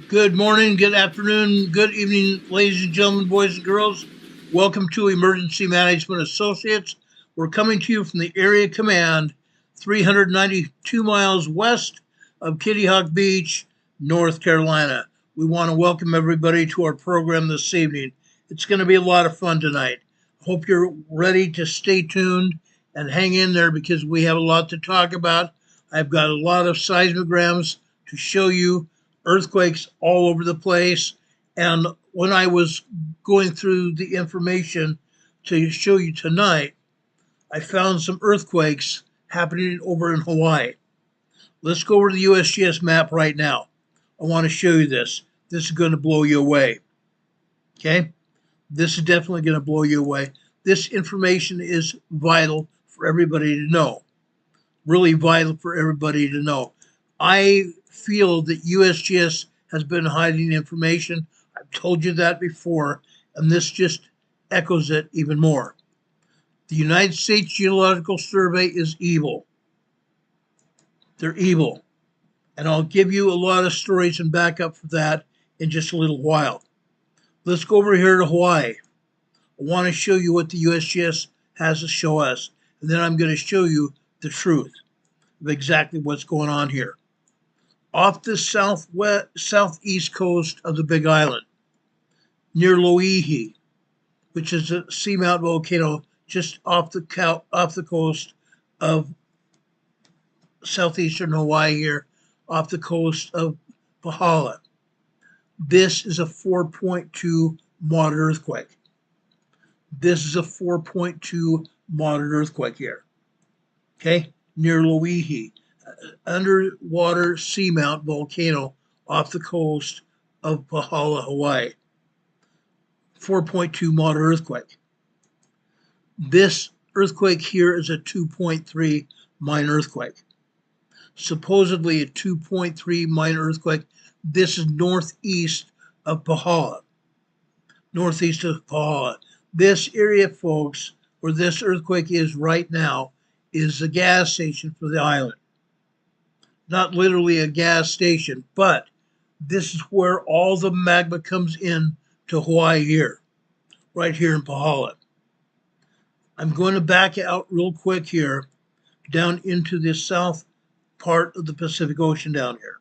Good morning, good afternoon, good evening, ladies and gentlemen, boys and girls. Welcome to Emergency Management Associates. We're coming to you from the Area Command, 392 miles west of Kitty Hawk Beach, North Carolina. We want to welcome everybody to our program this evening. It's going to be a lot of fun tonight. Hope you're ready to stay tuned and hang in there because we have a lot to talk about. I've got a lot of seismograms to show you, earthquakes all over the place. And when I was going through the information to show you tonight, I found some earthquakes happening over in Hawaii. Let's go over to the USGS map right now. I want to show you this. This is going to blow you away. Okay? This is definitely going to blow you away. This information is vital for everybody to know. Really vital for everybody to know. I feel that USGS has been hiding information. I've told you that before, and this just echoes it even more. The United States Geological Survey is evil. They're evil. And I'll give you a lot of stories and backup for that in just a little while. Let's go over here to Hawaii. I want to show you what the USGS has to show us, and then I'm going to show you the truth of exactly what's going on here. Off the southeast coast of the Big Island, near Loihi, which is a seamount volcano just off the coast of southeastern Hawaii here, off the coast of Pahala. This is a 4.2 moderate earthquake. This is a 4.2 moderate earthquake here, okay, near Loihi, underwater seamount volcano off the coast of Pahala, Hawaii. 4.2 moderate earthquake. This earthquake here is a 2.3 minor earthquake. Supposedly a 2.3 minor earthquake. This is northeast of Pahala. Northeast of Pahala. This area, folks, where this earthquake is right now, is the gas station for the island. Not literally a gas station, but this is where all the magma comes in to Hawaii here, right here in Pahala. I'm going to back out real quick here, down into the south part of the Pacific Ocean down here.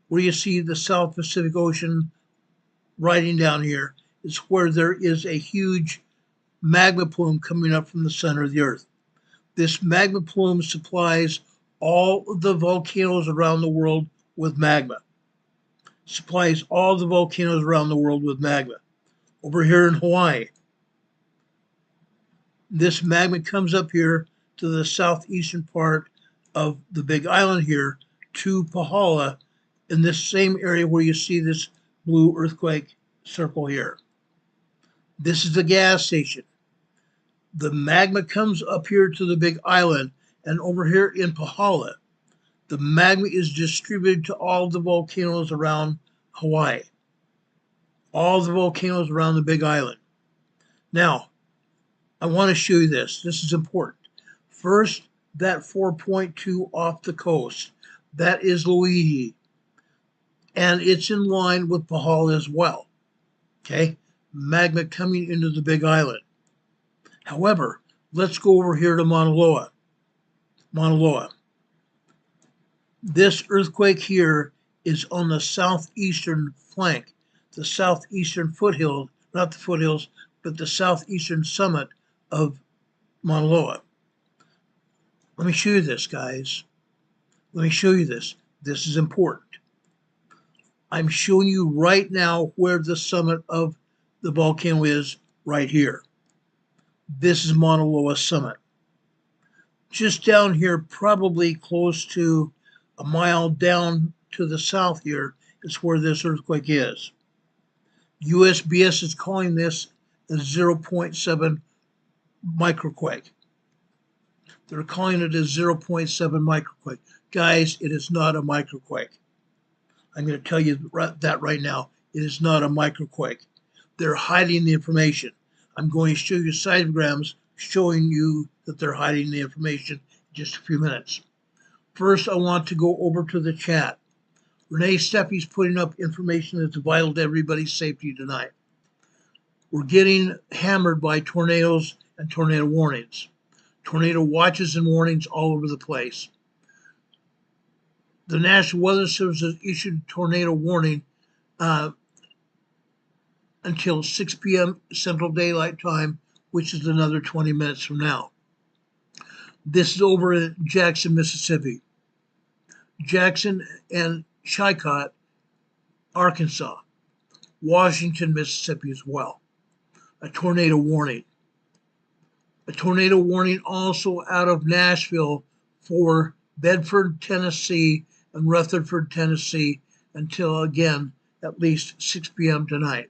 Where you see the South Pacific Ocean riding down here is where there is a huge magma plume coming up from the center of the earth. This magma plume supplies all of the volcanoes around the world with magma. Supplies all the volcanoes around the world with magma. Over here in Hawaii, this magma comes up here to the southeastern part of the Big Island here to Pahala in this same area where you see this blue earthquake circle here. This is the gas station. The magma comes up here to the Big Island, and over here in Pahala, the magma is distributed to all the volcanoes around Hawaii. All the volcanoes around the Big Island. Now, I want to show you this. This is important. First, that 4.2 off the coast. That is Loihi. And it's in line with Pahala as well. Okay? Magma coming into the Big Island. However, let's go over here to Mauna Loa. Mauna Loa. This earthquake here is on the southeastern flank, the southeastern foothill, not the foothills, but the southeastern summit of Mauna Loa. Let me show you this, guys. Let me show you this. This is important. I'm showing you right now where the summit of the volcano is right here. This is Mauna Loa summit. Just down here, probably close to a mile down to the south here, is where this earthquake is. USGS is calling this a 0.7 microquake. They're calling it a 0.7 microquake. Guys, it is not a microquake. I'm going to tell you that right now. It is not a microquake. They're hiding the information. I'm going to show you seismograms showing you that they're hiding the information in just a few minutes. First, I want to go over to the chat. Renee Steffi's putting up information that's vital to everybody's safety tonight. We're getting hammered by tornadoes and tornado warnings. Tornado watches and warnings all over the place. The National Weather Service has issued a tornado warning until 6 p.m. Central Daylight Time, which is another 20 minutes from now. This is over in Jackson, Mississippi. Jackson and Chillicothe, Arkansas. Washington, Mississippi as well. A tornado warning. A tornado warning also out of Nashville for Bedford, Tennessee and Rutherford, Tennessee until, again, at least 6 p.m. tonight,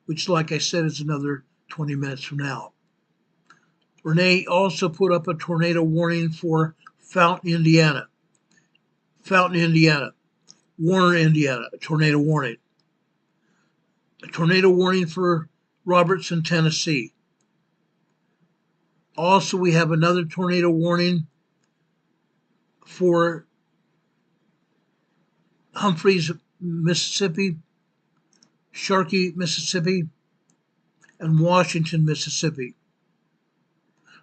which, like I said, is another 20 minutes from now. Renee also put up a tornado warning for Fountain, Indiana. Fountain, Indiana. Warner, Indiana, a tornado warning. A tornado warning for Robertson, Tennessee. Also, we have another tornado warning for Humphreys, Mississippi, Sharkey, Mississippi, and Washington, Mississippi.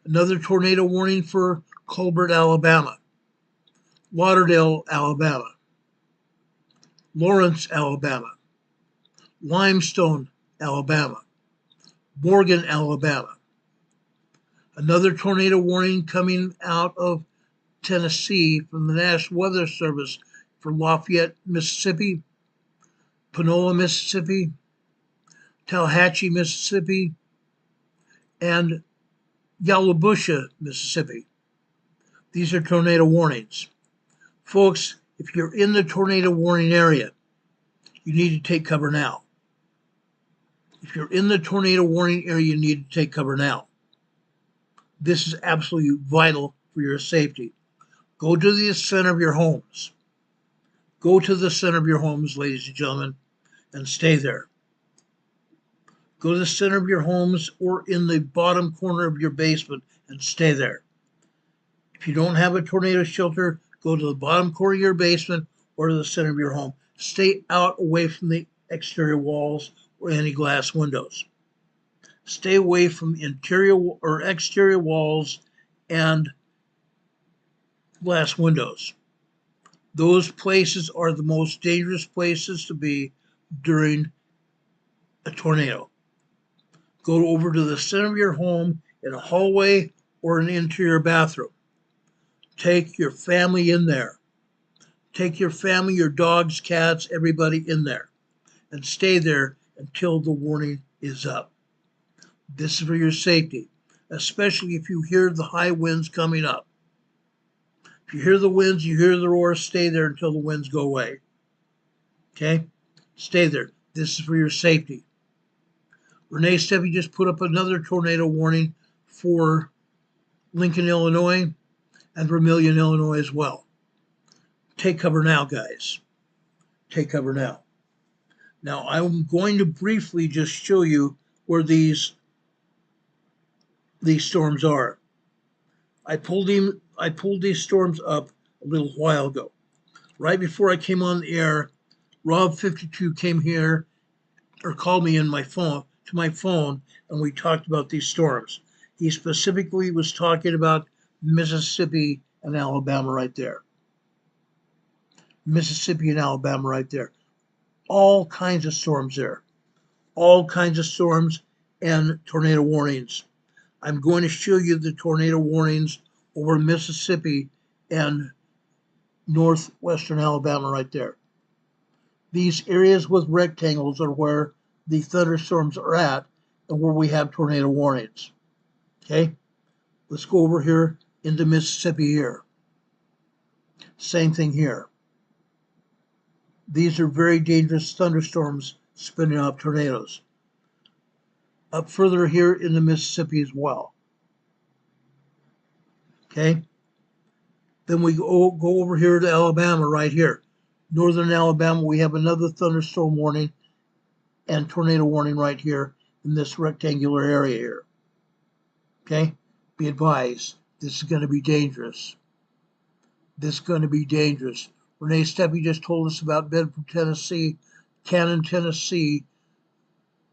Another tornado warning for Colbert, Alabama, Lauderdale, Alabama, Lawrence, Alabama, Limestone, Alabama, Morgan, Alabama. Another tornado warning coming out of Tennessee from the National Weather Service for Lafayette, Mississippi, Panola, Mississippi, Tallahatchie, Mississippi, and Yalobusha, Mississippi. These are tornado warnings. Folks, if you're in the tornado warning area, you need to take cover now. If you're in the tornado warning area, you need to take cover now. This is absolutely vital for your safety. Go to the center of your homes. Go to the center of your homes, ladies and gentlemen, and stay there. Go to the center of your homes or in the bottom corner of your basement and stay there. If you don't have a tornado shelter, go to the bottom corner of your basement or to the center of your home. Stay out away from the exterior walls or any glass windows. Stay away from interior or exterior walls and glass windows. Those places are the most dangerous places to be during a tornado. Go over to the center of your home in a hallway or an interior bathroom. Take your family in there. Take your family, your dogs, cats, everybody in there, and stay there until the warning is up. This is for your safety, especially if you hear the high winds coming up. If you hear the winds, you hear the roar, stay there until the winds go away. Okay? Stay there. This is for your safety. Renee Steffi just put up another tornado warning for Lincoln, Illinois, and Vermilion, Illinois as well. Take cover now, guys. Take cover now. Now, I'm going to briefly just show you where these storms are. I pulled these storms up a little while ago. Right before I came on the air, Rob52 came here or called me to my phone, and we talked about these storms. He specifically was talking about Mississippi and Alabama right there. Mississippi and Alabama right there. All kinds of storms there. All kinds of storms and tornado warnings. I'm going to show you the tornado warnings over Mississippi and northwestern Alabama right there. These areas with rectangles are where the thunderstorms are at and where we have tornado warnings. Okay, let's go over here into Mississippi here. Same thing here. These are very dangerous thunderstorms spinning up tornadoes. Up further here in the Mississippi as well. Okay, then we go over here to Alabama right here. Northern Alabama, we have another thunderstorm warning and tornado warning right here in this rectangular area here. Okay, be advised, this is going to be dangerous. This is going to be dangerous. Renee Steppe just told us about Bedford, Tennessee, Cannon, Tennessee,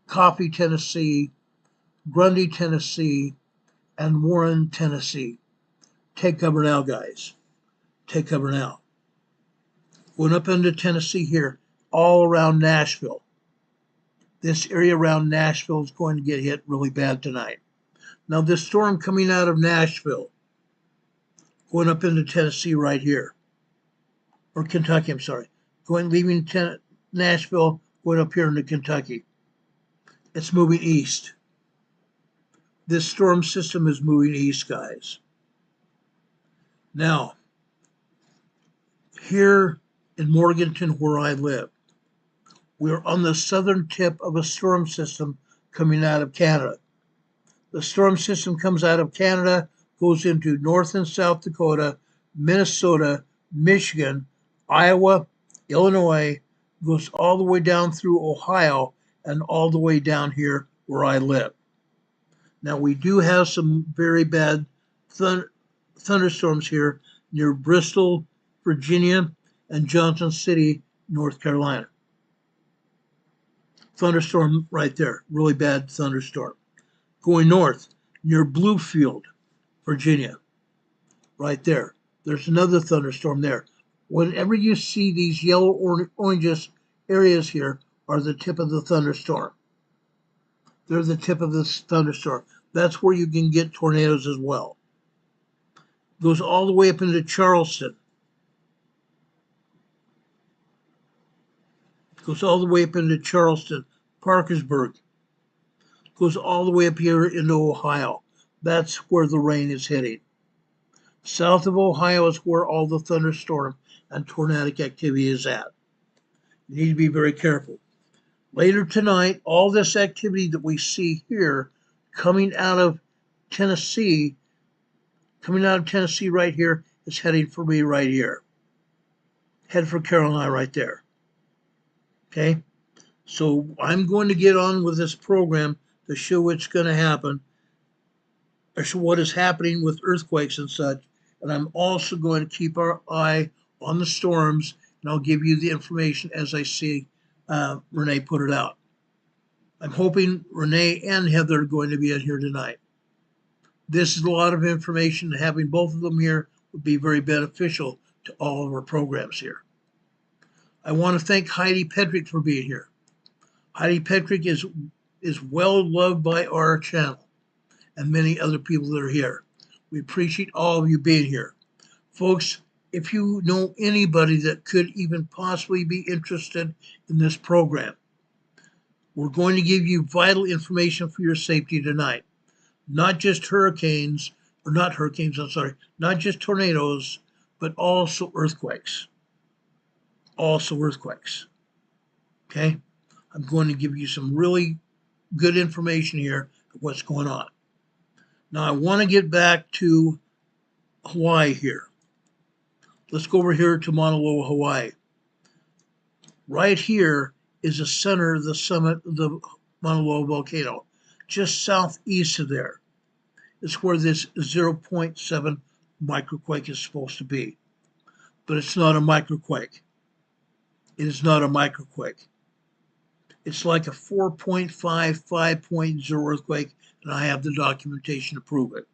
Coffee, Tennessee, Grundy, Tennessee, and Warren, Tennessee. Take cover now, guys. Take cover now. Going up into Tennessee here, all around Nashville. This area around Nashville is going to get hit really bad tonight. Now, this storm coming out of Nashville, going up into Tennessee right here, or Kentucky, I'm sorry, leaving Nashville, going up here into Kentucky. It's moving east. This storm system is moving east, guys. Now, here in Morganton, where I live, we're on the southern tip of a storm system coming out of Canada. The storm system comes out of Canada, goes into North and South Dakota, Minnesota, Michigan, Iowa, Illinois, goes all the way down through Ohio, and all the way down here where I live. Now, we do have some very bad thunderstorms here near Bristol, Virginia, and Johnson City, North Carolina. Thunderstorm right there, really bad thunderstorm. Going north, near Bluefield, Virginia, right there. There's another thunderstorm there. Whenever you see these yellow or oranges areas here are the tip of the thunderstorm. They're the tip of this thunderstorm. That's where you can get tornadoes as well. Goes all the way up into Charleston. Goes all the way up into Charleston, Parkersburg. Goes all the way up here into Ohio. That's where the rain is hitting. South of Ohio is where all the thunderstorm and tornadic activity is at. You need to be very careful. Later tonight, all this activity that we see here coming out of Tennessee right here is heading for me right here. Head for Carolina right there. Okay? So I'm going to get on with this program to show what's going to happen, or show what is happening with earthquakes and such. And I'm also going to keep our eye on the storms, and I'll give you the information as I see Renee put it out. I'm hoping Renee and Heather are going to be in here tonight. This is a lot of information. Having both of them here would be very beneficial to all of our programs here. I want to thank Heidi Petrick for being here. Heidi Petrick is well loved by our channel and many other people that are here. We appreciate all of you being here. Folks, if you know anybody that could even possibly be interested in this program, we're going to give you vital information for your safety tonight. Not just not just tornadoes, but also earthquakes. Okay? I'm going to give you some really good information here of what's going on. Now, I want to get back to Hawaii here. Let's go over here to Mauna Loa, Hawaii. Right here is the center of the summit of the Mauna Loa volcano. Just southeast of there is where this 0.7 microquake is supposed to be. But it's not a microquake. It is not a microquake. It's like a 4.5, 5.0 earthquake, and I have the documentation to prove it.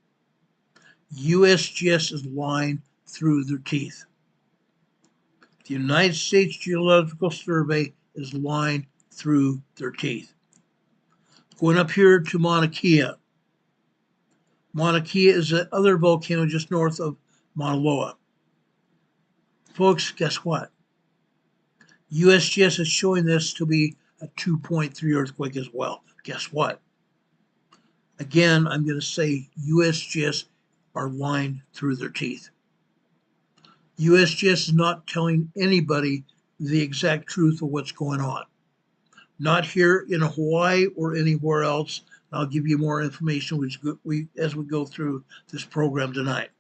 USGS is lying through their teeth. The United States Geological Survey is lying through their teeth. Going up here to Mauna Kea. Mauna Kea is the other volcano just north of Mauna Loa. Folks, guess what? USGS is showing this to be a 2.3 earthquake as well. Guess what? Again, I'm going to say USGS are lying through their teeth. USGS is not telling anybody the exact truth of what's going on. Not here in Hawaii or anywhere else. I'll give you more information as we go through this program tonight.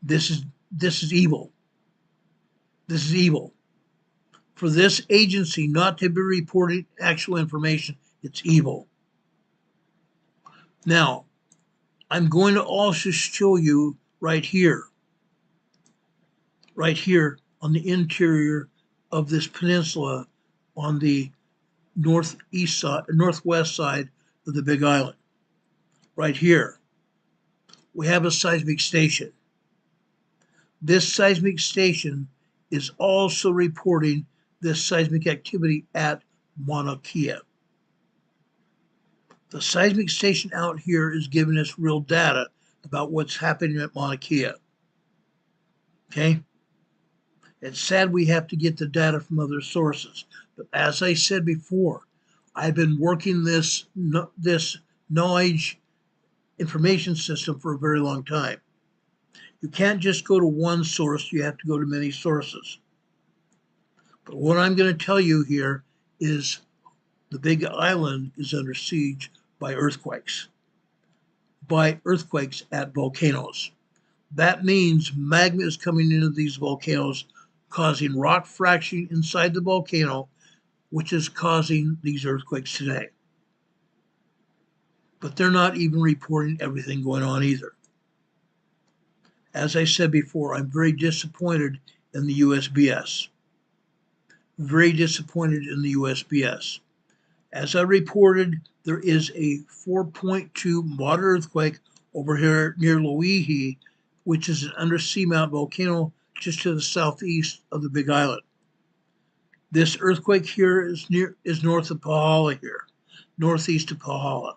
This is evil. This is evil. For this agency not to be reporting actual information, it's evil. Now, I'm going to also show you right here on the interior of this peninsula on the northwest side of the Big Island. Right here, we have a seismic station. This seismic station is also reporting this seismic activity at Mauna Kea. The seismic station out here is giving us real data about what's happening at Mauna Kea. Okay? It's sad we have to get the data from other sources, but as I said before, I've been working this knowledge information system for a very long time. You can't just go to one source, you have to go to many sources. But what I'm going to tell you here is the Big Island is under siege by earthquakes at volcanoes. That means magma is coming into these volcanoes, causing rock fracturing inside the volcano, which is causing these earthquakes today. But they're not even reporting everything going on either. As I said before, I'm very disappointed in the USBS. Very disappointed in the USBS. As I reported, there is a 4.2 moderate earthquake over here near Loihi, which is an undersea mount volcano just to the southeast of the Big Island. This earthquake here is north of Pahala here, northeast of Pahala.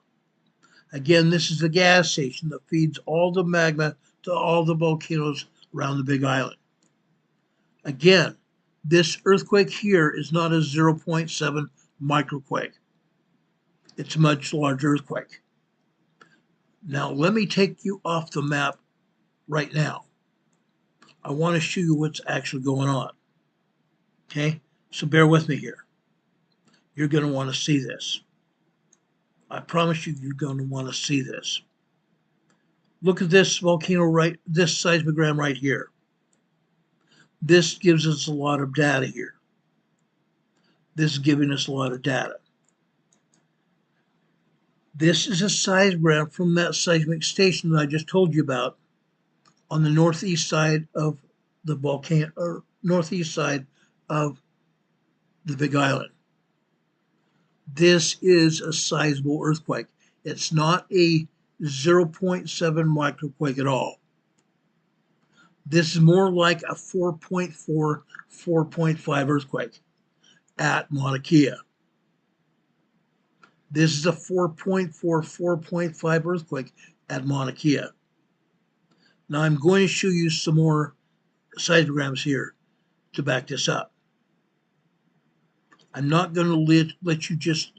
Again, this is the gas station that feeds all the magma to all the volcanoes around the Big Island. Again, this earthquake here is not a 0.7 microquake. It's a much larger earthquake. Now, let me take you off the map right now. I want to show you what's actually going on. Okay, so bear with me here. You're going to want to see this. I promise you, you're going to want to see this. Look at this volcano this seismogram right here. This gives us a lot of data here. This is giving us a lot of data. This is a seismogram from that seismic station that I just told you about on the northeast side of the volcano, or northeast side of the Big Island. This is a sizable earthquake. It's not a 0.7 microquake at all. This is more like a 4.4, 4.5 earthquake at Mauna Kea. This is a 4.4, 4.5 earthquake at Mauna Kea. Now I'm going to show you some more seismograms here to back this up. I'm not going to let you just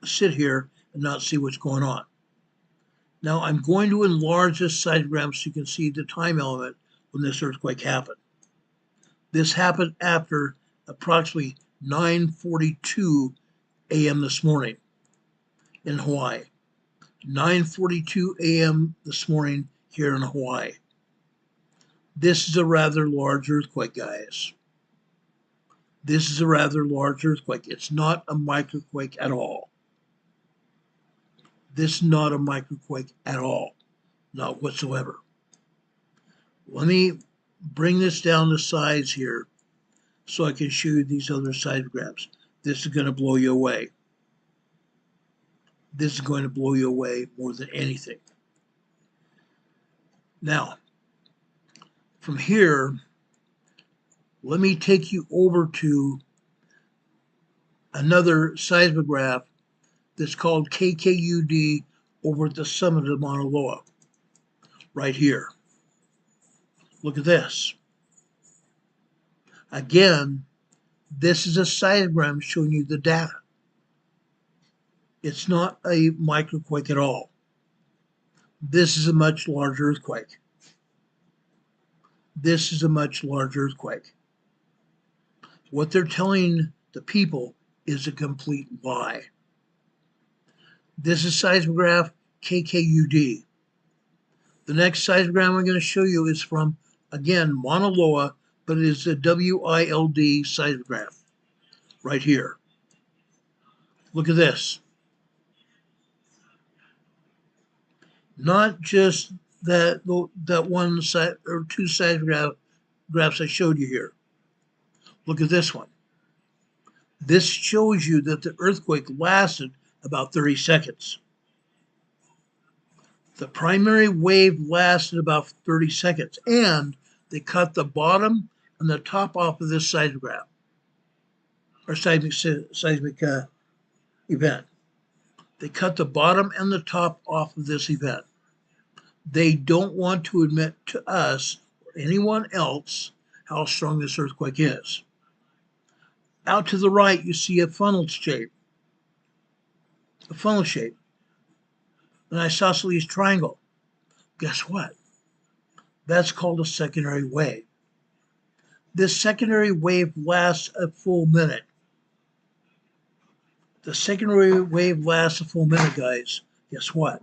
sit here and not see what's going on. Now I'm going to enlarge this seismogram so you can see the time element when this earthquake happened. This happened after approximately 9:42 a.m. this morning in Hawaii. 9:42 a.m. this morning here in Hawaii. This is a rather large earthquake, guys. This is a rather large earthquake. It's not a microquake at all. This is not a microquake at all. Not whatsoever. Let me bring this down to size here so I can show you these other seismographs. This is going to blow you away. This is going to blow you away more than anything. Now, from here, let me take you over to another seismograph that's called KKUD over at the summit of Mauna Loa, right here. Look at this. Again, this is a seismogram showing you the data. It's not a microquake at all. This is a much larger earthquake. This is a much larger earthquake. What they're telling the people is a complete lie. This is seismograph KKUD. The next seismogram I'm going to show you is from, again, Mauna Loa, but it is a WILD seismograph right here. Look at this. Not just that one or two seismographs graphs I showed you here. Look at this one. This shows you that the earthquake lasted about 30 seconds. The primary wave lasted about 30 seconds, and they cut the bottom and the top off of this seismograph, or seismic event. They cut the bottom and the top off of this event. They don't want to admit to us or anyone else how strong this earthquake is. Out to the right, you see a funnel shape, an isosceles triangle. Guess what? That's called a secondary wave. This secondary wave lasts a full minute. The secondary wave lasts a full minute, guys. Guess what?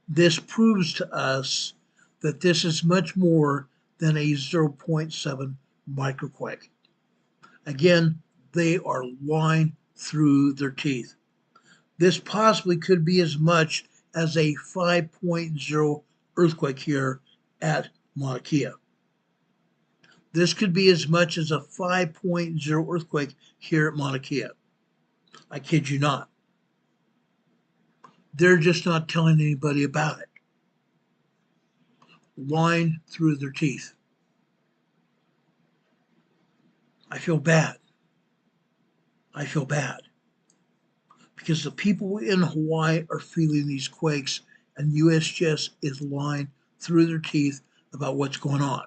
This proves to us that this is much more than a 0.7 microquake. Again, they are lying through their teeth. This possibly could be as much as a 5.0 earthquake here at Mauna Kea. This could be as much as a 5.0 earthquake here at Mauna Kea. I kid you not. They're just not telling anybody about it. Lying through their teeth. I feel bad. I feel bad. Because the people in Hawaii are feeling these quakes, and USGS is lying through their teeth about what's going on.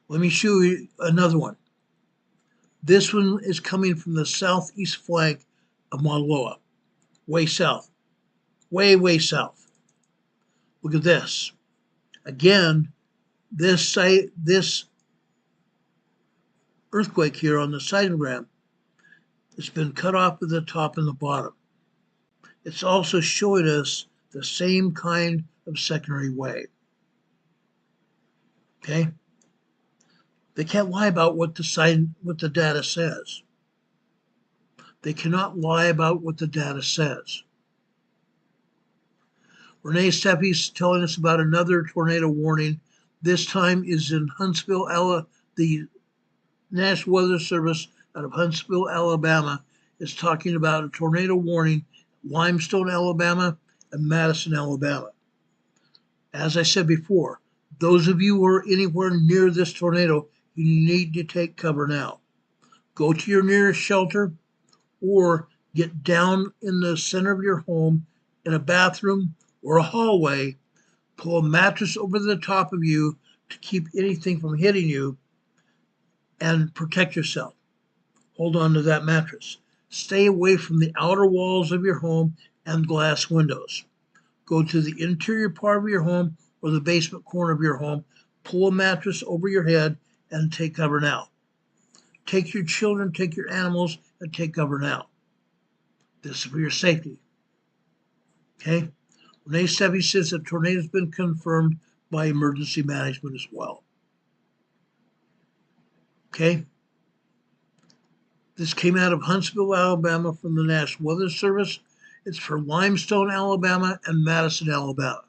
Let me show you another one. This one is coming from the southeast flank of Mauna Loa, way south, way south. Look at this. Again, this earthquake here on the seismogram has been cut off at the top and the bottom. It's also showing us the same kind of secondary wave. Okay? They can't lie about what the data says. They cannot lie about what the data says. Renee Steffi's telling us about another tornado warning. This time is in Huntsville, the National Weather Service out of Huntsville, Alabama, is talking about a tornado warning, Limestone, Alabama, and Madison, Alabama. As I said before, those of you who are anywhere near this tornado, you need to take cover now. Go to your nearest shelter or get down in the center of your home in a bathroom or a hallway, pull a mattress over the top of you to keep anything from hitting you, and protect yourself. Hold on to that mattress. Stay away from the outer walls of your home and glass windows. Go to the interior part of your home or the basement corner of your home, pull a mattress over your head, and take cover now. Take your children, take your animals, and take cover now. This is for your safety. Okay? Renee Steffi says the tornado has been confirmed by emergency management as well. Okay? This came out of Huntsville, Alabama from the National Weather Service. It's for Limestone, Alabama, and Madison, Alabama.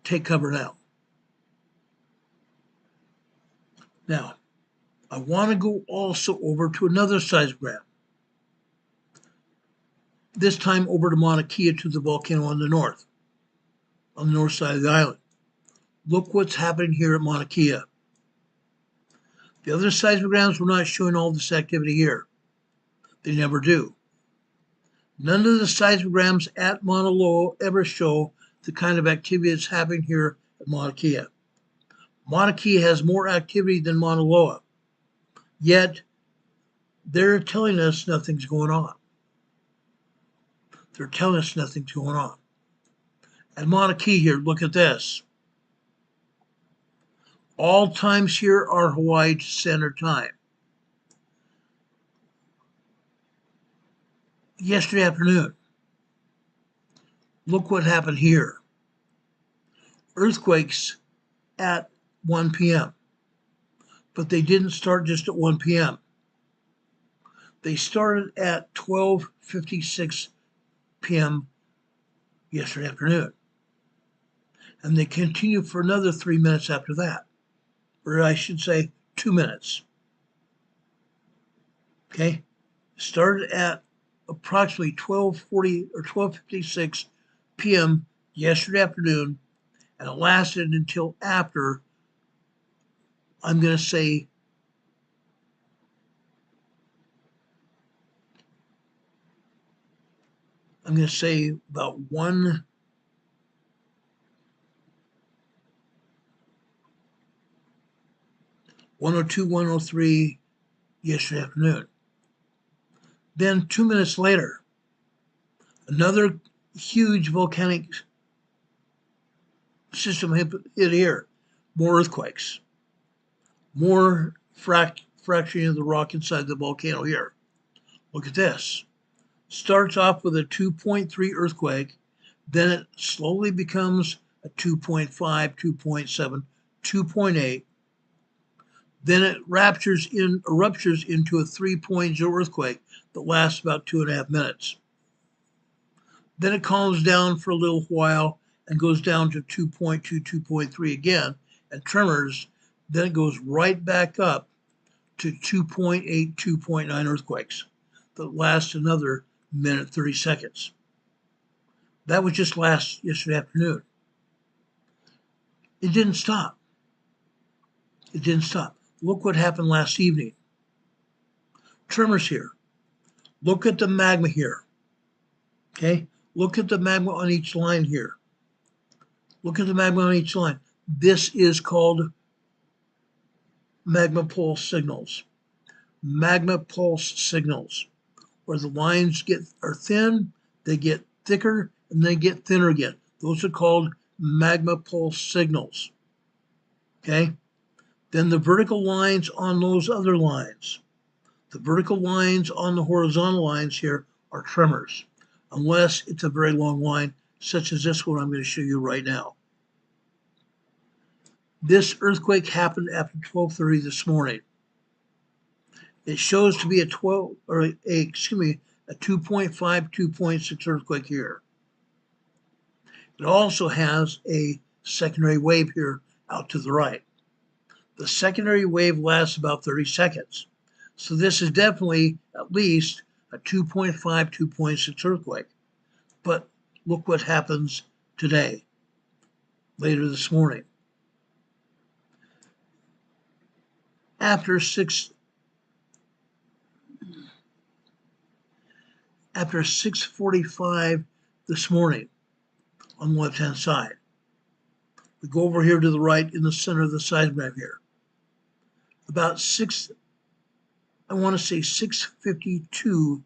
Take cover now. Now, I want to go also over to another seismogram. This time over to Mauna Kea to the volcano on the north side of the island. Look what's happening here at Mauna Kea. The other seismograms were not showing all this activity here. They never do. None of the seismograms at Mauna Loa ever show the kind of activity that's happening here at Mauna Kea. Mauna Kea has more activity than Mauna Loa, yet they're telling us nothing's going on. They're telling us nothing's going on. At Mauna Kea here, look at this. All times here are Hawaii Standard Time. Yesterday afternoon, look what happened here. Earthquakes at 1 p.m. But they didn't start just at 1 p.m. They started at 12:56 p.m. yesterday afternoon. and they continue for another 3 minutes after that, or I should say 2 minutes. Okay, started at approximately 12:40 or 12:56 p.m. yesterday afternoon, and it lasted until after, I'm going to say, about 1:02, 1:03 yesterday afternoon. Then 2 minutes later, another huge volcanic system hit here. More earthquakes, more fracturing of the rock inside the volcano here. Look at this. Starts off with a 2.3 earthquake, then it slowly becomes a 2.5, 2.7, 2.8. Then it erupts into a 3.0 earthquake that lasts about 2.5 minutes. Then it calms down for a little while and goes down to 2.2, 2.3 again, and tremors. Then it goes right back up to 2.8, 2.9 earthquakes that last another minute 30 seconds. That was just yesterday afternoon. It didn't stop. It didn't stop. Look what happened last evening. Tremors here. Look at the magma here. Okay? Look at the magma on each line here. Look at the magma on each line. This is called magma pulse signals. Magma pulse signals. Where the lines are thin, they get thicker, and they get thinner again. Those are called magma pulse signals. Okay? Then the vertical lines on those other lines. The vertical lines on the horizontal lines here are tremors, unless it's a very long line, such as this one I'm going to show you right now. This earthquake happened after 12:30 this morning. It shows to be a 2.5, 2.6 earthquake here. It also has a secondary wave here out to the right. The secondary wave lasts about 30 seconds. So this is definitely at least a 2.5, 2.6 earthquake. But look what happens today, later this morning. After 6:45 this morning on the left-hand side, we go over here to the right in the center of the seismic here. About 6:52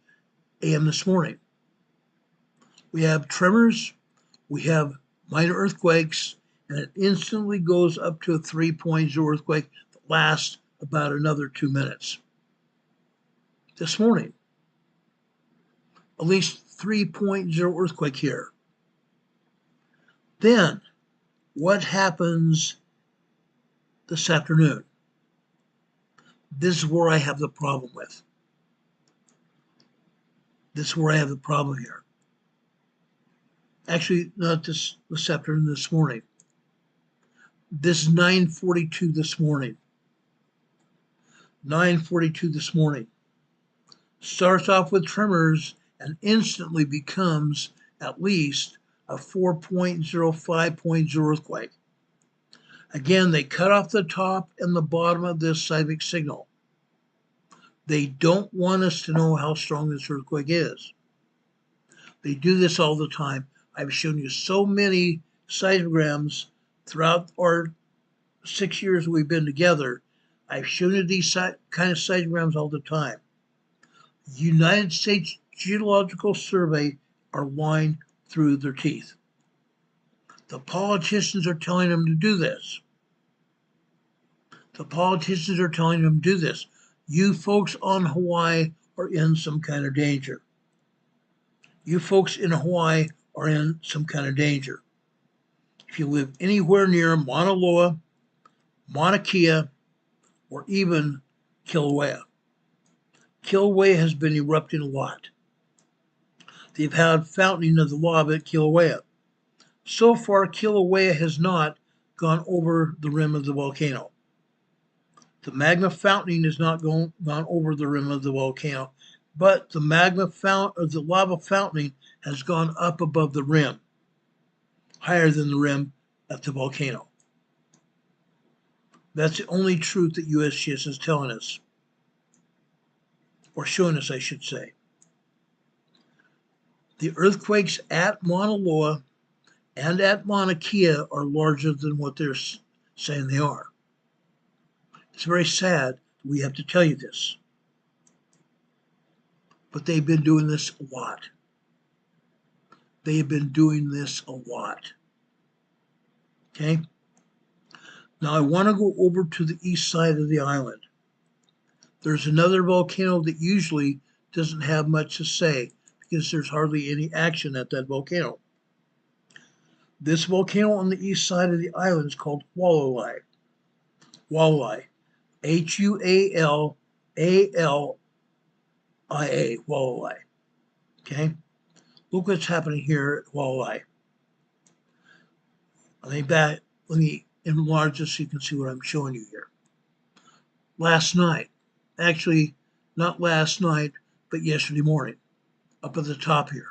a.m. this morning. We have tremors, we have minor earthquakes, and it instantly goes up to a 3.0 earthquake that lasts about another 2 minutes. This morning, at least 3.0 earthquake here. Then, what happens this afternoon? This is where I have the problem with. This is where I have the problem here. Actually, not this afternoon, this morning. This is 9:42 this morning. 9:42 this morning. Starts off with tremors and instantly becomes at least a 4.0, 5.0 earthquake. Again, they cut off the top and the bottom of this seismic signal. They don't want us to know how strong this earthquake is. They do this all the time. I've shown you so many seismograms throughout our 6 years we've been together. I've shown you these kind of seismograms all the time. United States Geological Survey are lying through their teeth. The politicians are telling them to do this. The politicians are telling them to do this. You folks on Hawaii are in some kind of danger. You folks in Hawaii are in some kind of danger. If you live anywhere near Mauna Loa, Mauna Kea, or even Kilauea. Kilauea has been erupting a lot. They've had fountaining of the lava at Kilauea. So far, Kilauea has not gone over the rim of the volcano. The magma fountaining has not gone over the rim of the volcano, but the lava fountaining has gone up above the rim, higher than the rim at the volcano. That's the only truth that USGS is telling us, or showing us, I should say. The earthquakes at Mauna Loa and at Mauna Kea are larger than what they're saying they are. It's very sad we have to tell you this, but they've been doing this a lot. They have been doing this a lot. Okay? Now I want to go over to the east side of the island. There's another volcano that usually doesn't have much to say because there's hardly any action at that volcano. This volcano on the east side of the island is called Hualalai. Hualalai. Hualalia. Hualalai. Okay? Look what's happening here at Hualalai. Let me enlarge this so you can see what I'm showing you here. Last night, actually not last night, but yesterday morning, up at the top here,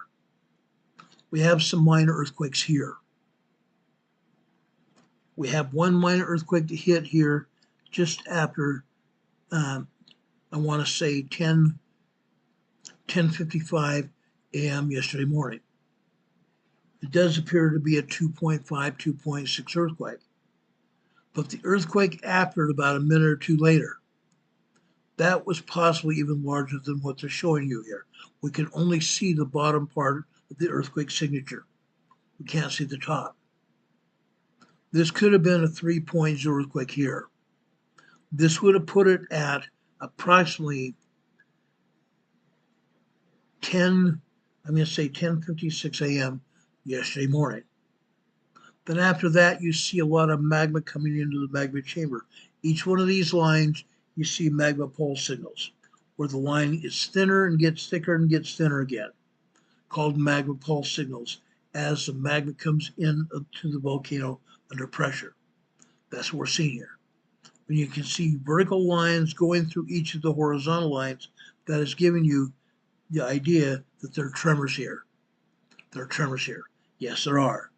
we have some minor earthquakes here. We have one minor earthquake that hit here just after, I want to say 10:55 a.m. yesterday morning. It does appear to be a 2.5, 2.6 earthquake. But the earthquake after it about a minute or two later, that was possibly even larger than what they're showing you here. We can only see the bottom part of the earthquake signature. We can't see the top. This could have been a 3.0 earthquake here. This would have put it at approximately 10:56 a.m. yesterday morning. Then after that, you see a lot of magma coming into the magma chamber. Each one of these lines, you see magma pulse signals, where the line is thinner and gets thicker and gets thinner again, called magma pulse signals, as the magma comes in to the volcano under pressure. That's what we're seeing here. When you can see vertical lines going through each of the horizontal lines, that is giving you the idea that there are tremors here. There are tremors here. Yes, there are.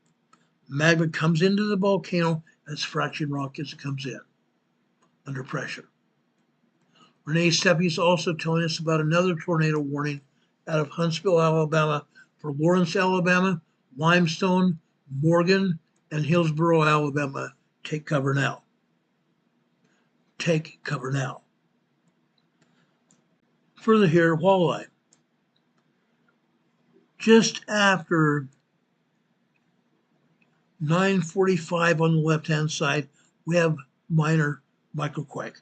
Magma comes into the volcano as fractured rock as it comes in, under pressure. Renee Steffi is also telling us about another tornado warning out of Huntsville, Alabama, for Lawrence, Alabama, Limestone, Morgan, and Hillsborough, Alabama. Take cover now. Take cover now. Further here, Walleye. Just after 9:45 on the left-hand side, we have minor microquake.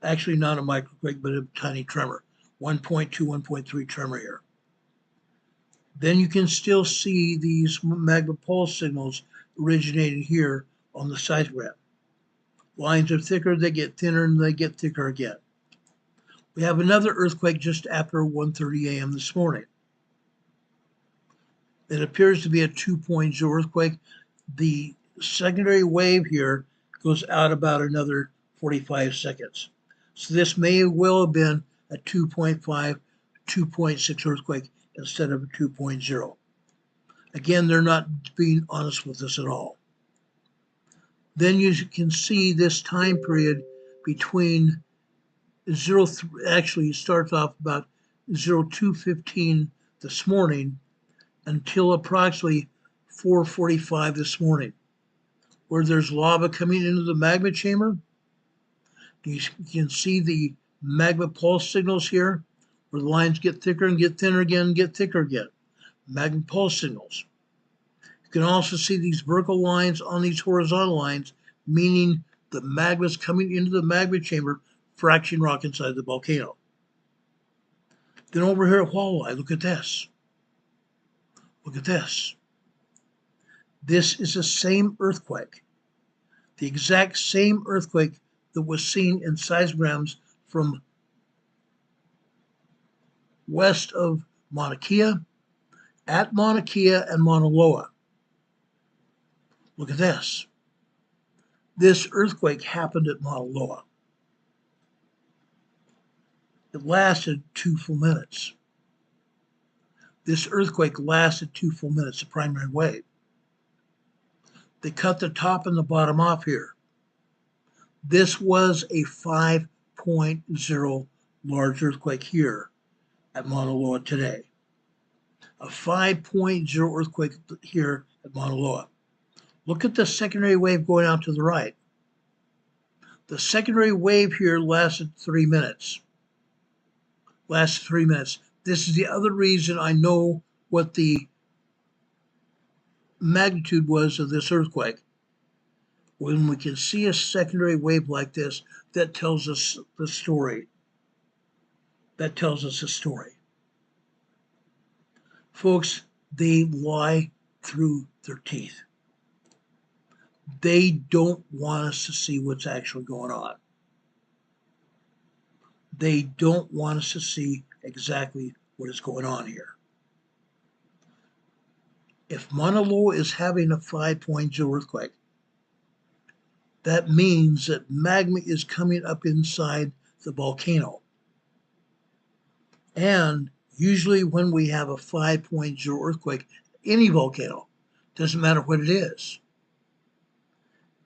Actually, not a microquake, but a tiny tremor. 1.2, 1.3 tremor here. Then you can still see these magma pulse signals originating here on the seismograph. Lines are thicker, they get thinner, and they get thicker again. We have another earthquake just after 1:30 a.m. this morning. It appears to be a 2.0 earthquake. The secondary wave here goes out about another 45 seconds. So this may well have been a 2.5, 2.6 earthquake instead of a 2.0. Again, they're not being honest with us at all. Then you can see this time period between actually it starts off about 02:15 this morning until approximately 4:45 this morning, where there's lava coming into the magma chamber. You can see the magma pulse signals here, where the lines get thicker and get thinner again, and get thicker again. Magma pulse signals. You can also see these vertical lines on these horizontal lines, meaning the magma is coming into the magma chamber, fracturing rock inside the volcano. Then over here at Walleye, look at this. Look at this. This is the same earthquake, the exact same earthquake that was seen in seismograms from west of Mauna Kea, at Mauna Kea and Mauna Loa. Look at this. This earthquake happened at Mauna Loa. It lasted 2 full minutes. This earthquake lasted 2 full minutes, the primary wave. They cut the top and the bottom off here. This was a 5.0 large earthquake here at Mauna Loa today. A 5.0 earthquake here at Mauna Loa. Look at the secondary wave going out to the right. The secondary wave here lasted 3 minutes. Lasted 3 minutes. This is the other reason I know what the magnitude was of this earthquake. When we can see a secondary wave like this, that tells us the story. That tells us a story. Folks, they lie through their teeth. They don't want us to see what's actually going on. They don't want us to see exactly what is going on here. If Mauna Loa is having a 5.0 earthquake, that means that magma is coming up inside the volcano. And usually when we have a 5.0 earthquake, any volcano, doesn't matter what it is.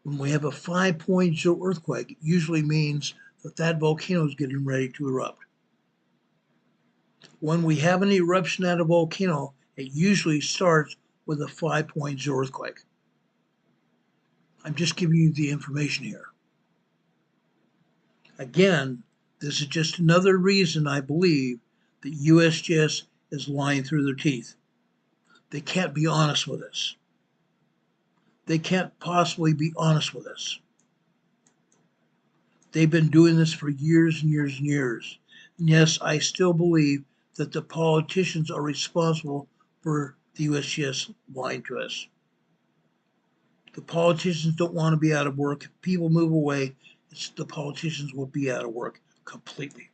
When we have a 5.0 earthquake, it usually means that that volcano is getting ready to erupt. When we have an eruption at a volcano, it usually starts with a 5.0 earthquake. I'm just giving you the information here. Again, this is just another reason I believe that USGS is lying through their teeth. They can't be honest with us. They can't possibly be honest with us. They've been doing this for years and years and years. And yes, I still believe that the politicians are responsible for the USGS lying to us. The politicians don't want to be out of work. If people move away, the politicians will be out of work completely.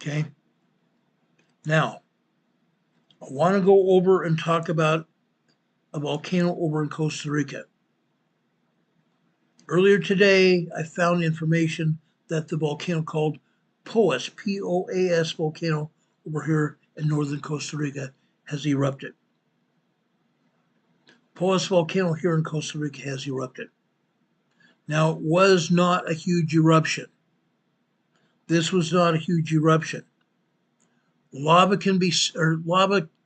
Okay? Now, I want to go over and talk about a volcano over in Costa Rica. Earlier today, I found information that the volcano called POAS, P-O-A-S volcano over here in northern Costa Rica has erupted. POAS volcano here in Costa Rica has erupted. Now, it was not a huge eruption. This was not a huge eruption. Lava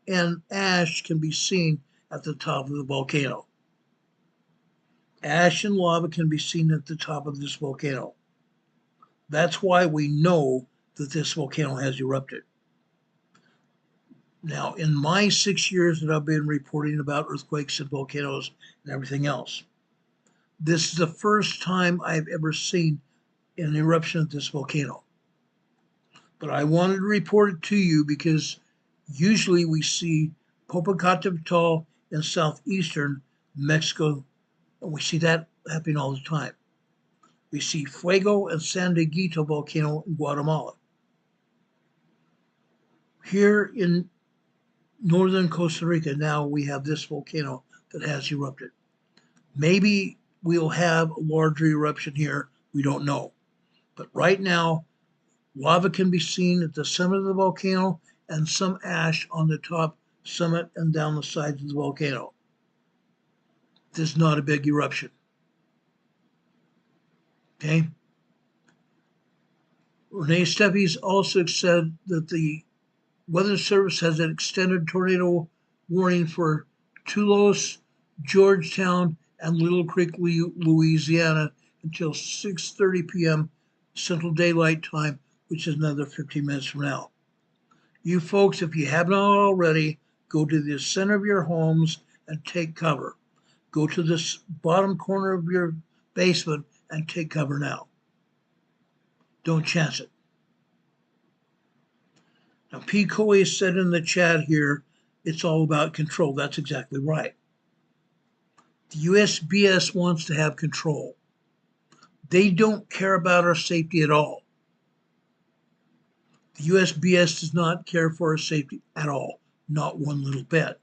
and ash can be seen at the top of the volcano. Ash and lava can be seen at the top of this volcano. That's why we know that this volcano has erupted. Now, in my 6 years that I've been reporting about earthquakes and volcanoes and everything else, this is the first time I've ever seen an eruption of this volcano. But I wanted to report it to you because usually we see Popocatépetl in southeastern Mexico, and we see that happening all the time. We see Fuego and San Dieguito volcano in Guatemala. Here in northern Costa Rica, now we have this volcano that has erupted. Maybe we'll have a larger eruption here, we don't know. But right now, lava can be seen at the summit of the volcano and some ash on the top summit and down the sides of the volcano. This is not a big eruption. Okay? Renee Steffi's also said that the Weather Service has an extended tornado warning for Tulos, Georgetown, and Little Creek, Louisiana until 6:30 p.m. Central Daylight Time, which is another 15 minutes from now. You folks, if you have not already, go to the center of your homes and take cover. Go to this bottom corner of your basement and take cover now. Don't chance it. Now, P. Coey said in the chat here, it's all about control. That's exactly right. The USBS wants to have control. They don't care about our safety at all. The USBS does not care for our safety at all, not one little bit.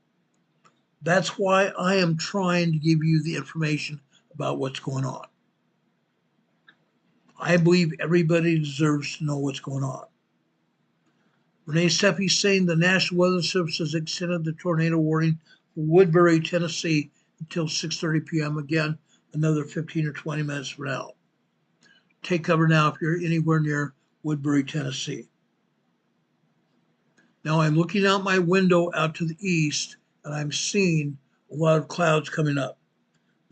That's why I am trying to give you the information about what's going on. I believe everybody deserves to know what's going on. Renee Seppi saying the National Weather Service has extended the tornado warning for Woodbury, Tennessee until 6:30 p.m. Again, another 15 or 20 minutes from now. Take cover now if you're anywhere near Woodbury, Tennessee. Now I'm looking out my window out to the east and I'm seeing a lot of clouds coming up.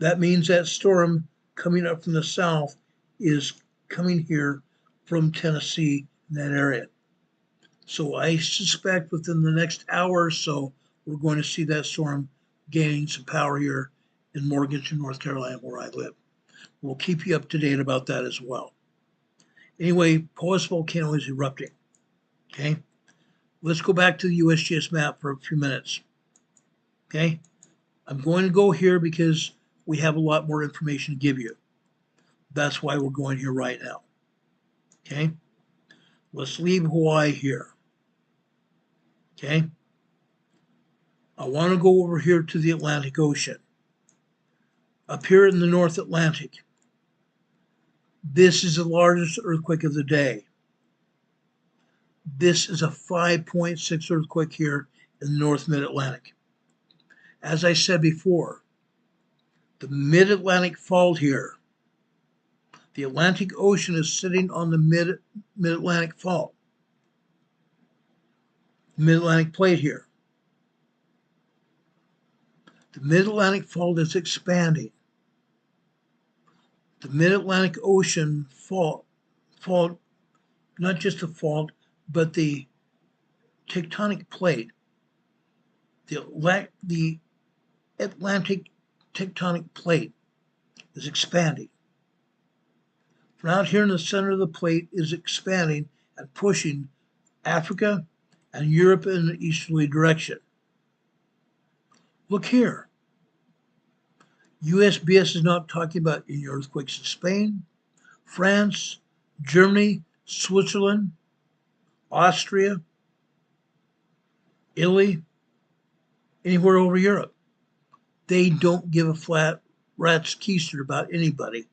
That means that storm coming up from the south is coming here from Tennessee in that area. So I suspect within the next hour or so, we're going to see that storm gaining some power here in Morganton, North Carolina, where I live. We'll keep you up to date about that as well. Anyway, Polis volcano is erupting. Okay, let's go back to the USGS map for a few minutes. Okay, I'm going to go here because we have a lot more information to give you. That's why we're going here right now. Okay, let's leave Hawaii here. Okay, I want to go over here to the Atlantic Ocean. Up here in the North Atlantic, this is the largest earthquake of the day. This is a 5.6 earthquake here in the North Mid-Atlantic. As I said before, the Mid-Atlantic fault here, the Atlantic Ocean is sitting on the Mid-Atlantic fault, Mid-Atlantic plate here. The Mid-Atlantic fault is expanding. The Mid-Atlantic Ocean fault, not just the fault, but the tectonic plate, the Atlantic tectonic plate is expanding. From out here in the center of the plate is expanding and pushing Africa and Europe in an easterly direction. Look here. USBS is not talking about any earthquakes in Spain, France, Germany, Switzerland, Austria, Italy, anywhere over Europe. They don't give a flat rat's keister about anybody.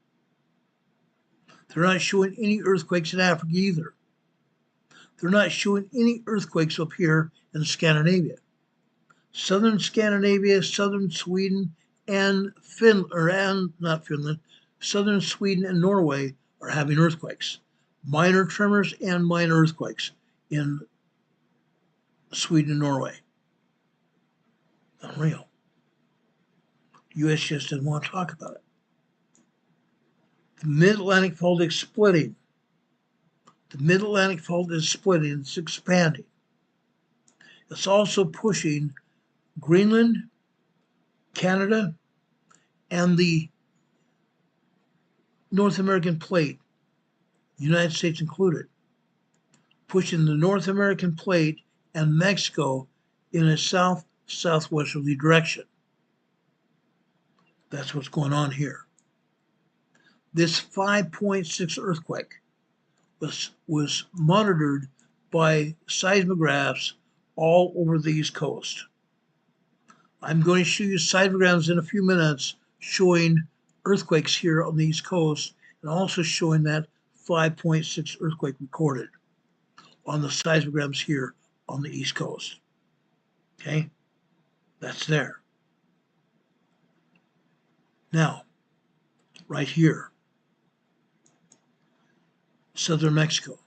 They're not showing any earthquakes in Africa either. They're not showing any earthquakes up here in Scandinavia. Southern Scandinavia, southern Sweden, and southern Sweden and Norway are having earthquakes. Minor tremors and minor earthquakes in Sweden and Norway. Unreal. The US just didn't want to talk about it. The Mid-Atlantic fault is splitting. The Mid-Atlantic fault is splitting. It's expanding. It's also pushing Greenland, Canada, and the North American plate, United States included, pushing the North American plate and Mexico in a south-southwesterly direction. That's what's going on here. This 5.6 earthquake was monitored by seismographs all over the East Coast. I'm going to show you seismographs in a few minutes showing earthquakes here on the East Coast and also showing that 5.6 earthquake recorded on the seismographs here on the East Coast. Okay, that's there. Now, right here, southern Mexico.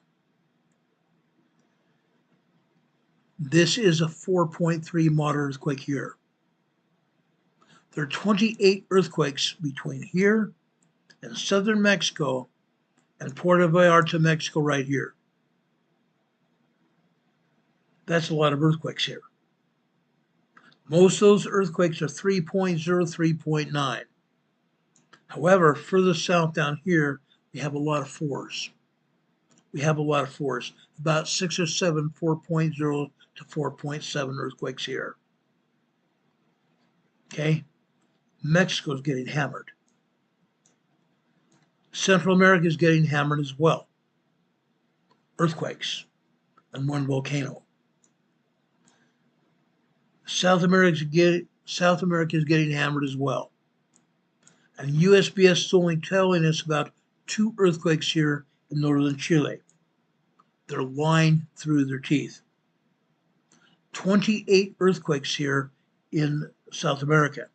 This is a 4.3 moderate earthquake here. There are 28 earthquakes between here and southern Mexico and Puerto Vallarta, Mexico right here. That's a lot of earthquakes here. Most of those earthquakes are 3.0, 3.9. However, further south down here, we have a lot of fours. About 6 or 7 4.0 to 4.7 earthquakes here. Okay? Mexico's getting hammered. Central America is getting hammered as well. Earthquakes and one volcano. South America South America is getting hammered as well. And USGS is only telling us about 2 earthquakes here in northern Chile. They're lying through their teeth. 28 earthquakes here in South America.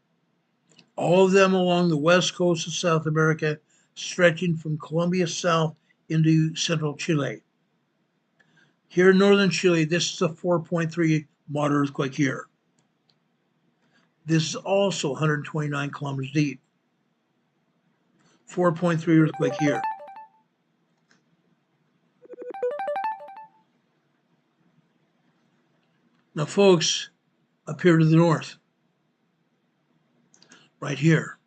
All of them along the west coast of South America, stretching from Colombia south into central Chile. Here in northern Chile, this is a 4.3 moderate earthquake here. This is also 129 kilometers deep. 4.3 earthquake here. Now, folks, up here to the north, right here,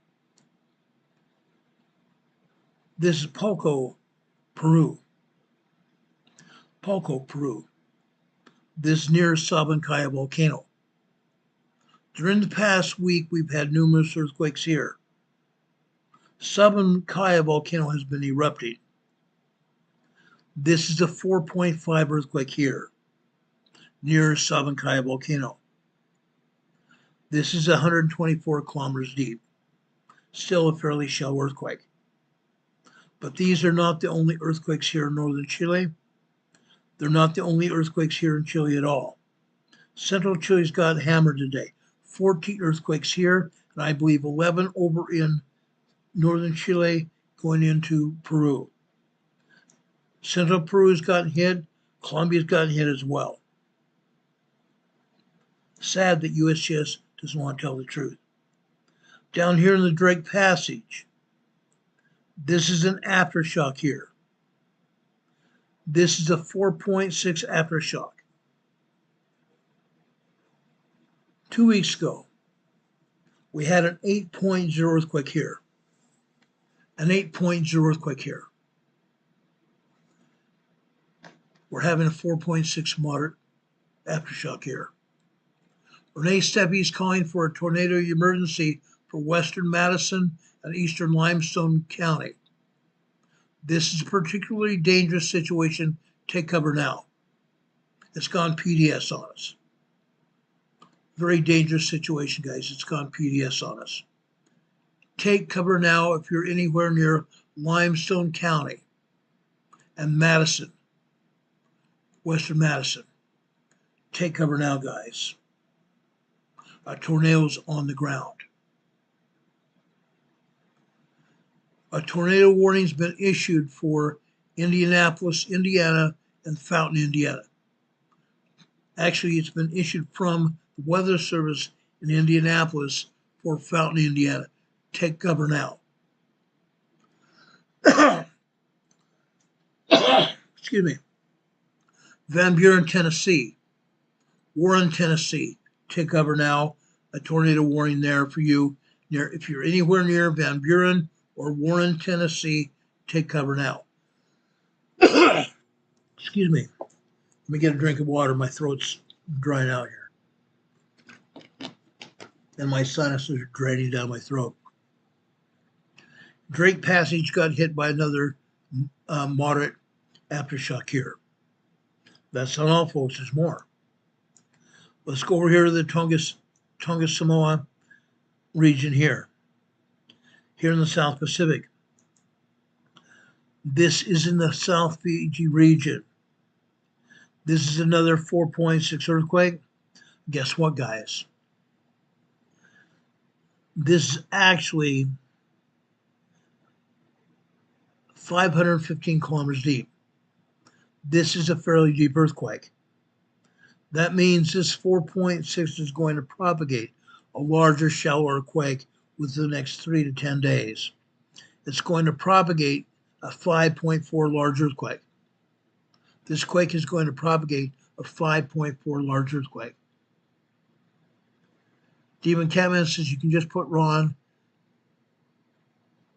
this is Palco, Peru. Palco, Peru. This is near Sabancaya volcano. During the past week, we've had numerous earthquakes here. Sabancaya volcano has been erupting. This is a 4.5 earthquake here, near Sabancaya volcano. This is 124 kilometers deep. Still a fairly shallow earthquake. But these are not the only earthquakes here in northern Chile. They're not the only earthquakes here in Chile at all. Central Chile's got hammered today. 14 earthquakes here, and I believe 11 over in northern Chile going into Peru. Central Peru's gotten hit. Colombia's gotten hit as well. Sad that USGS doesn't want to tell the truth. Down here in the Drake Passage, this is an aftershock here. This is a 4.6 aftershock. 2 weeks ago, we had an 8.0 earthquake here. An 8.0 earthquake here. We're having a 4.6 moderate aftershock here. Renee Steffi is calling for a tornado emergency for western Madison and eastern Limestone County. This is a particularly dangerous situation. Take cover now. It's gone PDS on us. Very dangerous situation, guys. It's gone PDS on us. Take cover now if you're anywhere near Limestone County and Madison, western Madison. Take cover now, guys. A tornado's on the ground. A tornado warning's been issued for Indianapolis, Indiana, and Fountain, Indiana. Actually, it's been issued from the Weather Service in Indianapolis for Fountain, Indiana. Take cover now. Excuse me. Van Buren, Tennessee. Warren, Tennessee. Take cover now. A tornado warning there for you. If you're anywhere near Van Buren or Warren, Tennessee, take cover now. Excuse me. Let me get a drink of water. My throat's drying out here. And my sinuses are draining down my throat. Drake Passage got hit by another moderate aftershock here. That's not all, folks. There's more. Let's go over here to the Tonga Samoa region here. Here in the South Pacific. This is in the South Fiji region. This is another 4.6 earthquake. Guess what, guys? This is actually 515 kilometers deep. This is a fairly deep earthquake. That means this 4.6 is going to propagate a larger, shallower quake within the next 3 to 10 days. It's going to propagate a 5.4 large earthquake. This quake is going to propagate a 5.4 large earthquake. Demon Catman says you can just put Ron,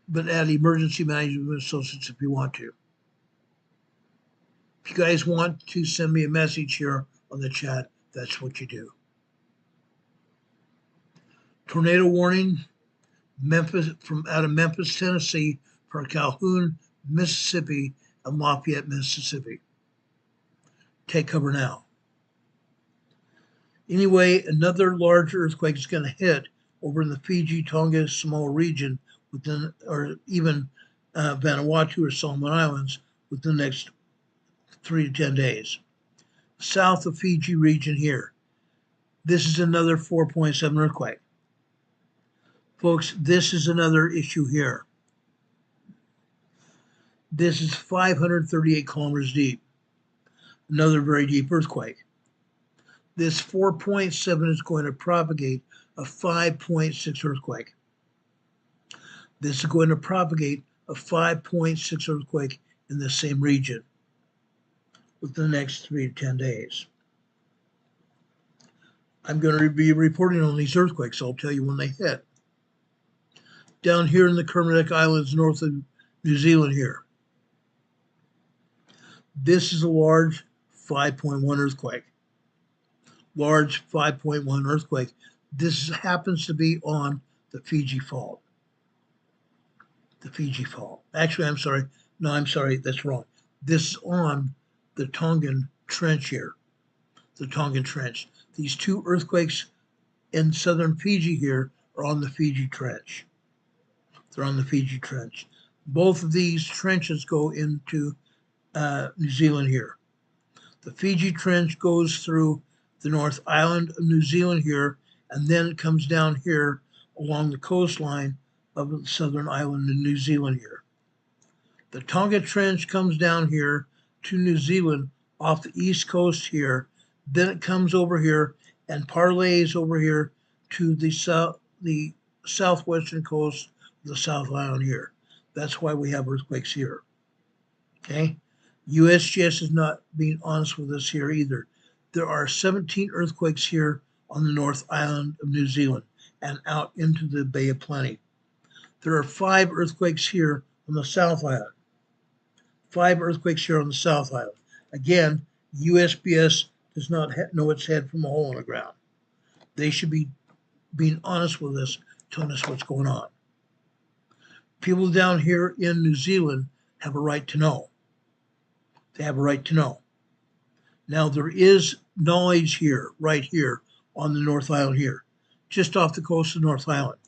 but add Emergency Management Associates if you want to. If you guys want to send me a message here on the chat, that's what you do. Tornado warning, Memphis, out of Memphis, Tennessee, for Calhoun, Mississippi, and Lafayette, Mississippi. Take cover now. Anyway, another large earthquake is going to hit over in the Fiji, Tonga, Samoa region within, or even Vanuatu or Solomon Islands within the next 3 to 10 days. South of Fiji region here. This is another 4.7 earthquake. Folks, this is another issue here. This is 538 kilometers deep. Another very deep earthquake. This 4.7 is going to propagate a 5.6 earthquake. This is going to propagate a 5.6 earthquake in the same region within the next 3 to 10 days. I'm going to be reporting on these earthquakes. I'll tell you when they hit. Down here in the Kermadec Islands, north of New Zealand here. This is a large 5.1 earthquake. Large 5.1 earthquake. This happens to be on the Fiji Fault. The Fiji Fault. Actually, I'm sorry. No, I'm sorry. That's wrong. This is on the Tongan Trench here. The Tongan Trench. These two earthquakes in southern Fiji here are on the Fiji Trench. They're on the Fiji Trench. Both of these trenches go into New Zealand here. The Fiji Trench goes through the North Island of New Zealand here, and then it comes down here along the coastline of the southern island of New Zealand here. The Tonga Trench comes down here to New Zealand off the east coast here. Then it comes over here and parlays over here to the southwestern coast of the South Island here. That's why we have earthquakes here. Okay? USGS is not being honest with us here either. There are 17 earthquakes here on the North Island of New Zealand and out into the Bay of Plenty. There are 5 earthquakes here on the South Island. 5 earthquakes here on the South Island. Again, USGS does not know its head from a hole in the ground. They should be being honest with us, telling us what's going on. People down here in New Zealand have a right to know. They have a right to know. Now, there is knowledge here, right here, on the North Island here, just off the coast of North Island.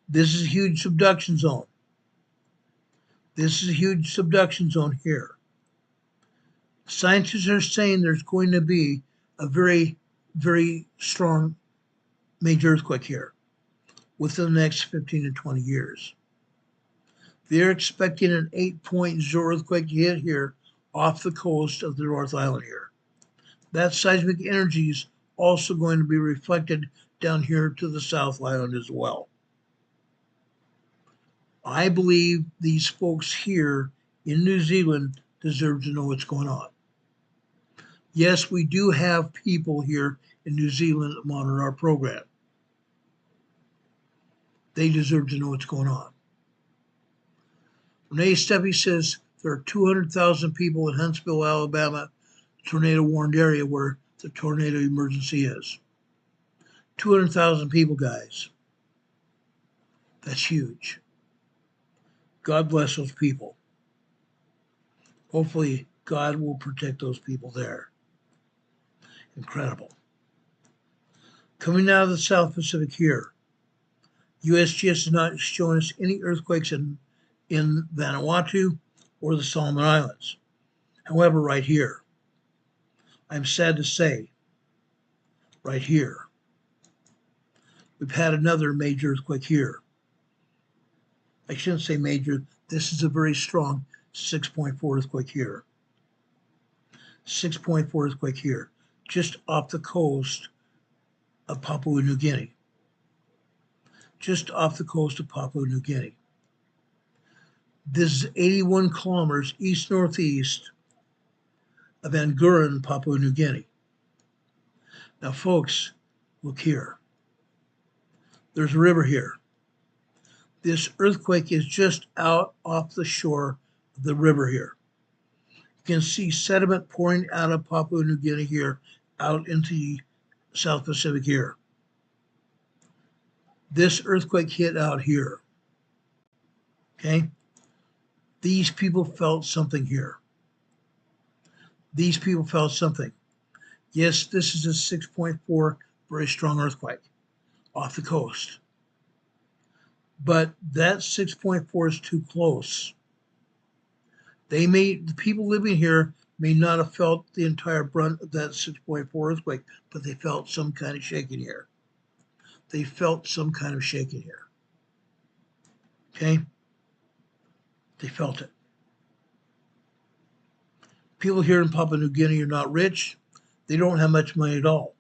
This is a huge subduction zone. This is a huge subduction zone here. Scientists are saying there's going to be a very, very strong major earthquake here within the next 15 to 20 years. They're expecting an 8.0 earthquake to hit here off the coast of the North Island here. That seismic energy is also going to be reflected down here to the South Island as well. I believe these folks here in New Zealand deserve to know what's going on. Yes, we do have people here in New Zealand that monitor our program. They deserve to know what's going on. Renee Steffi says there are 200,000 people in Huntsville, Alabama, tornado-warned area where the tornado emergency is. 200,000 people, guys. That's huge. God bless those people. Hopefully, God will protect those people there. Incredible. Coming out of the South Pacific here, USGS is not showing us any earthquakes in Vanuatu or the Solomon Islands. However, right here, I'm sad to say, right here, we've had another major earthquake here. I shouldn't say major. This is a very strong 6.4 earthquake here. 6.4 earthquake here, just off the coast of Papua New Guinea. Just off the coast of Papua New Guinea. This is 81 kilometers east-northeast of Anguran, Papua New Guinea. Now, folks, look here. There's a river here. This earthquake is just out off the shore of the river here. You can see sediment pouring out of Papua New Guinea here, out into the South Pacific here. This earthquake hit out here. Okay? These people felt something here. These people felt something. Yes, this is a 6.4 very strong earthquake off the coast. But that 6.4 is too close. The people living here may not have felt the entire brunt of that 6.4 earthquake, but they felt some kind of shaking here. They felt some kind of shaking here. Okay? They felt it. People here in Papua New Guinea are not rich. They don't have much money at all.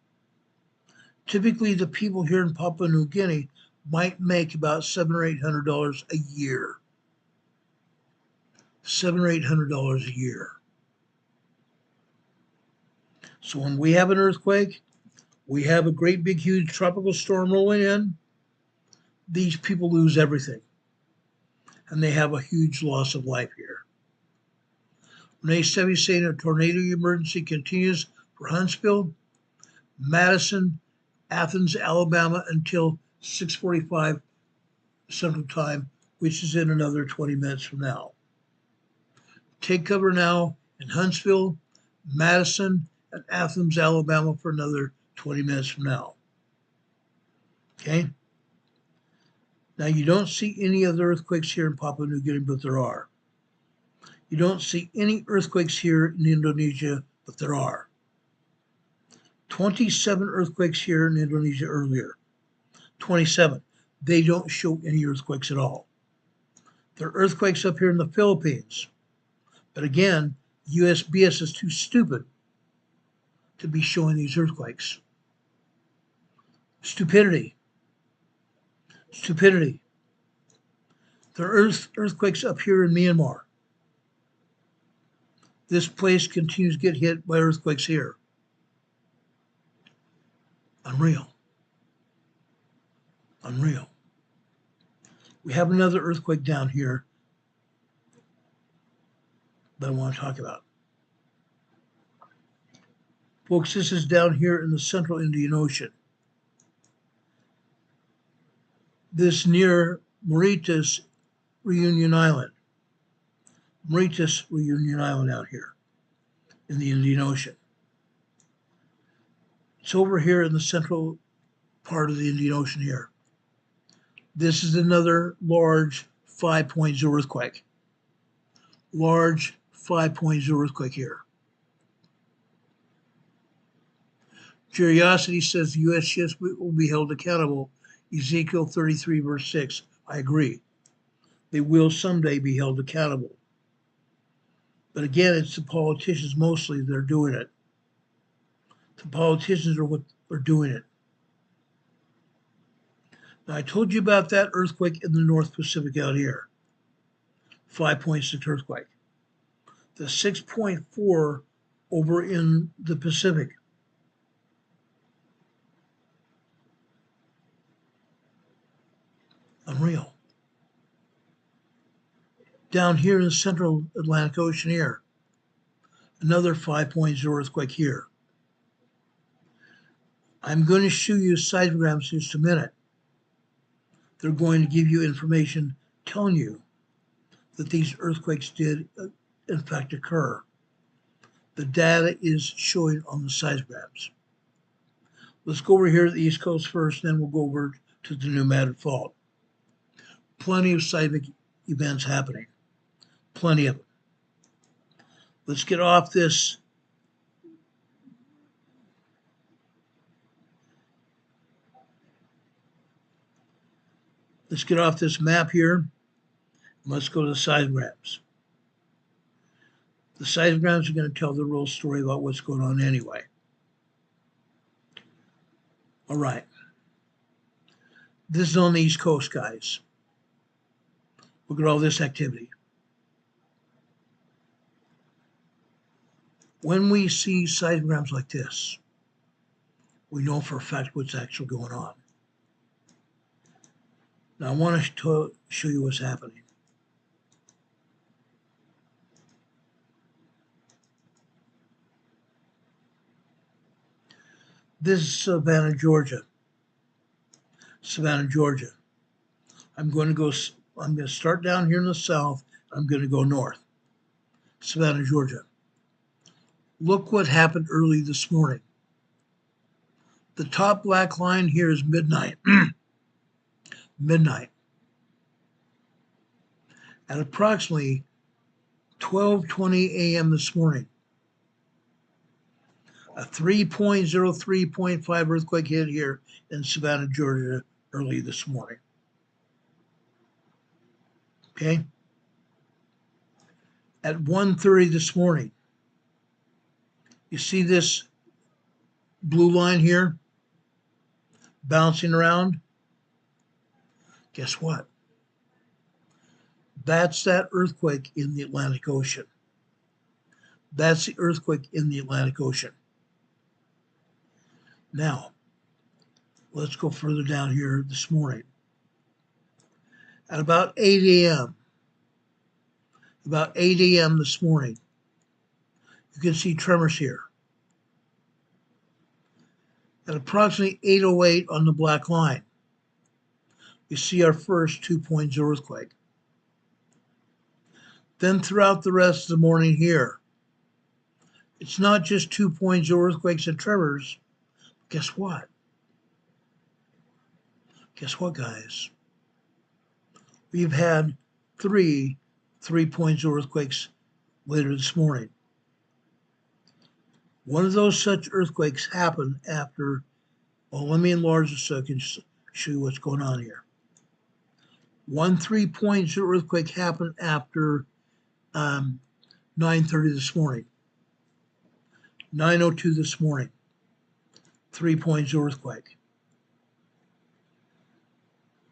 Typically, the people here in Papua New Guinea might make about $700 or $800 a year. $700 or $800 a year. So when we have an earthquake, we have a great big huge tropical storm rolling in, these people lose everything. And they have a huge loss of life here. Renee Stevie saying a tornado emergency continues for Huntsville, Madison, Athens, Alabama until 6:45 Central Time, which is in another 20 minutes from now. Take cover now in Huntsville, Madison, and Athens, Alabama for another 20 minutes from now. Okay? Now, you don't see any other earthquakes here in Papua New Guinea, but there are. You don't see any earthquakes here in Indonesia, but there are. 27 earthquakes here in Indonesia earlier. 27. They don't show any earthquakes at all. There are earthquakes up here in the Philippines. But again, USGS is too stupid to be showing these earthquakes. Stupidity. Stupidity. There are earthquakes up here in Myanmar. This place continues to get hit by earthquakes here. Unreal. Unreal. We have another earthquake down here that I want to talk about. Folks, this is down here in the central Indian Ocean. This near Mauritius Reunion Island. Mauritius Reunion Island out here in the Indian Ocean. It's over here in the central part of the Indian Ocean here. This is another large 5.0 earthquake. Large 5.0 earthquake here. Curiosity says the USGS will be held accountable. Ezekiel 33 verse 6. I agree. They will someday be held accountable. But again, it's the politicians mostly that are doing it. The politicians are what are doing it. Now, I told you about that earthquake in the North Pacific out here. 5.6 earthquake. The 6.4 over in the Pacific. Unreal. Down here in the central Atlantic Ocean here. Another 5.0 earthquake here. I'm going to show you seismograms in just a minute. They're going to give you information telling you that these earthquakes did in fact occur. The data is showing on the seismograms. Let's go over here to the East Coast first, then we'll go over to the new Madrid Fault. Plenty of seismic events happening. Plenty of them. Let's get off this map here. Let's go to the seismograms. The seismograms are going to tell the real story about what's going on anyway. All right. This is on the East Coast, guys. Look at all this activity. When we see seismograms like this, we know for a fact what's actually going on. Now, I want to show you what's happening. This is Savannah, Georgia. Savannah, Georgia. I'm going to start down here in the south. I'm going to go north. Savannah, Georgia. Look what happened early this morning. The top black line here is midnight. Midnight. At approximately 12:20 a.m. this morning, a 3.03.5 earthquake hit here in Savannah, Georgia early this morning. Okay? At 1:30 this morning, you see this blue line here bouncing around? Guess what? That's that earthquake in the Atlantic Ocean. That's the earthquake in the Atlantic Ocean. Now, let's go further down here this morning. At about 8 a.m., this morning, you can see tremors here. At approximately 8:08 on the black line, you see our first 2.0 earthquake. Then throughout the rest of the morning here, it's not just 2.0 earthquakes and tremors. Guess what? Guess what, guys? We've had 3.0 earthquakes later this morning. One of those such earthquakes happened after, well, let me enlarge this so I can show you what's going on here. One 3.0 earthquake happened after 9:30 this morning. 9:02 this morning, 3.0 earthquake.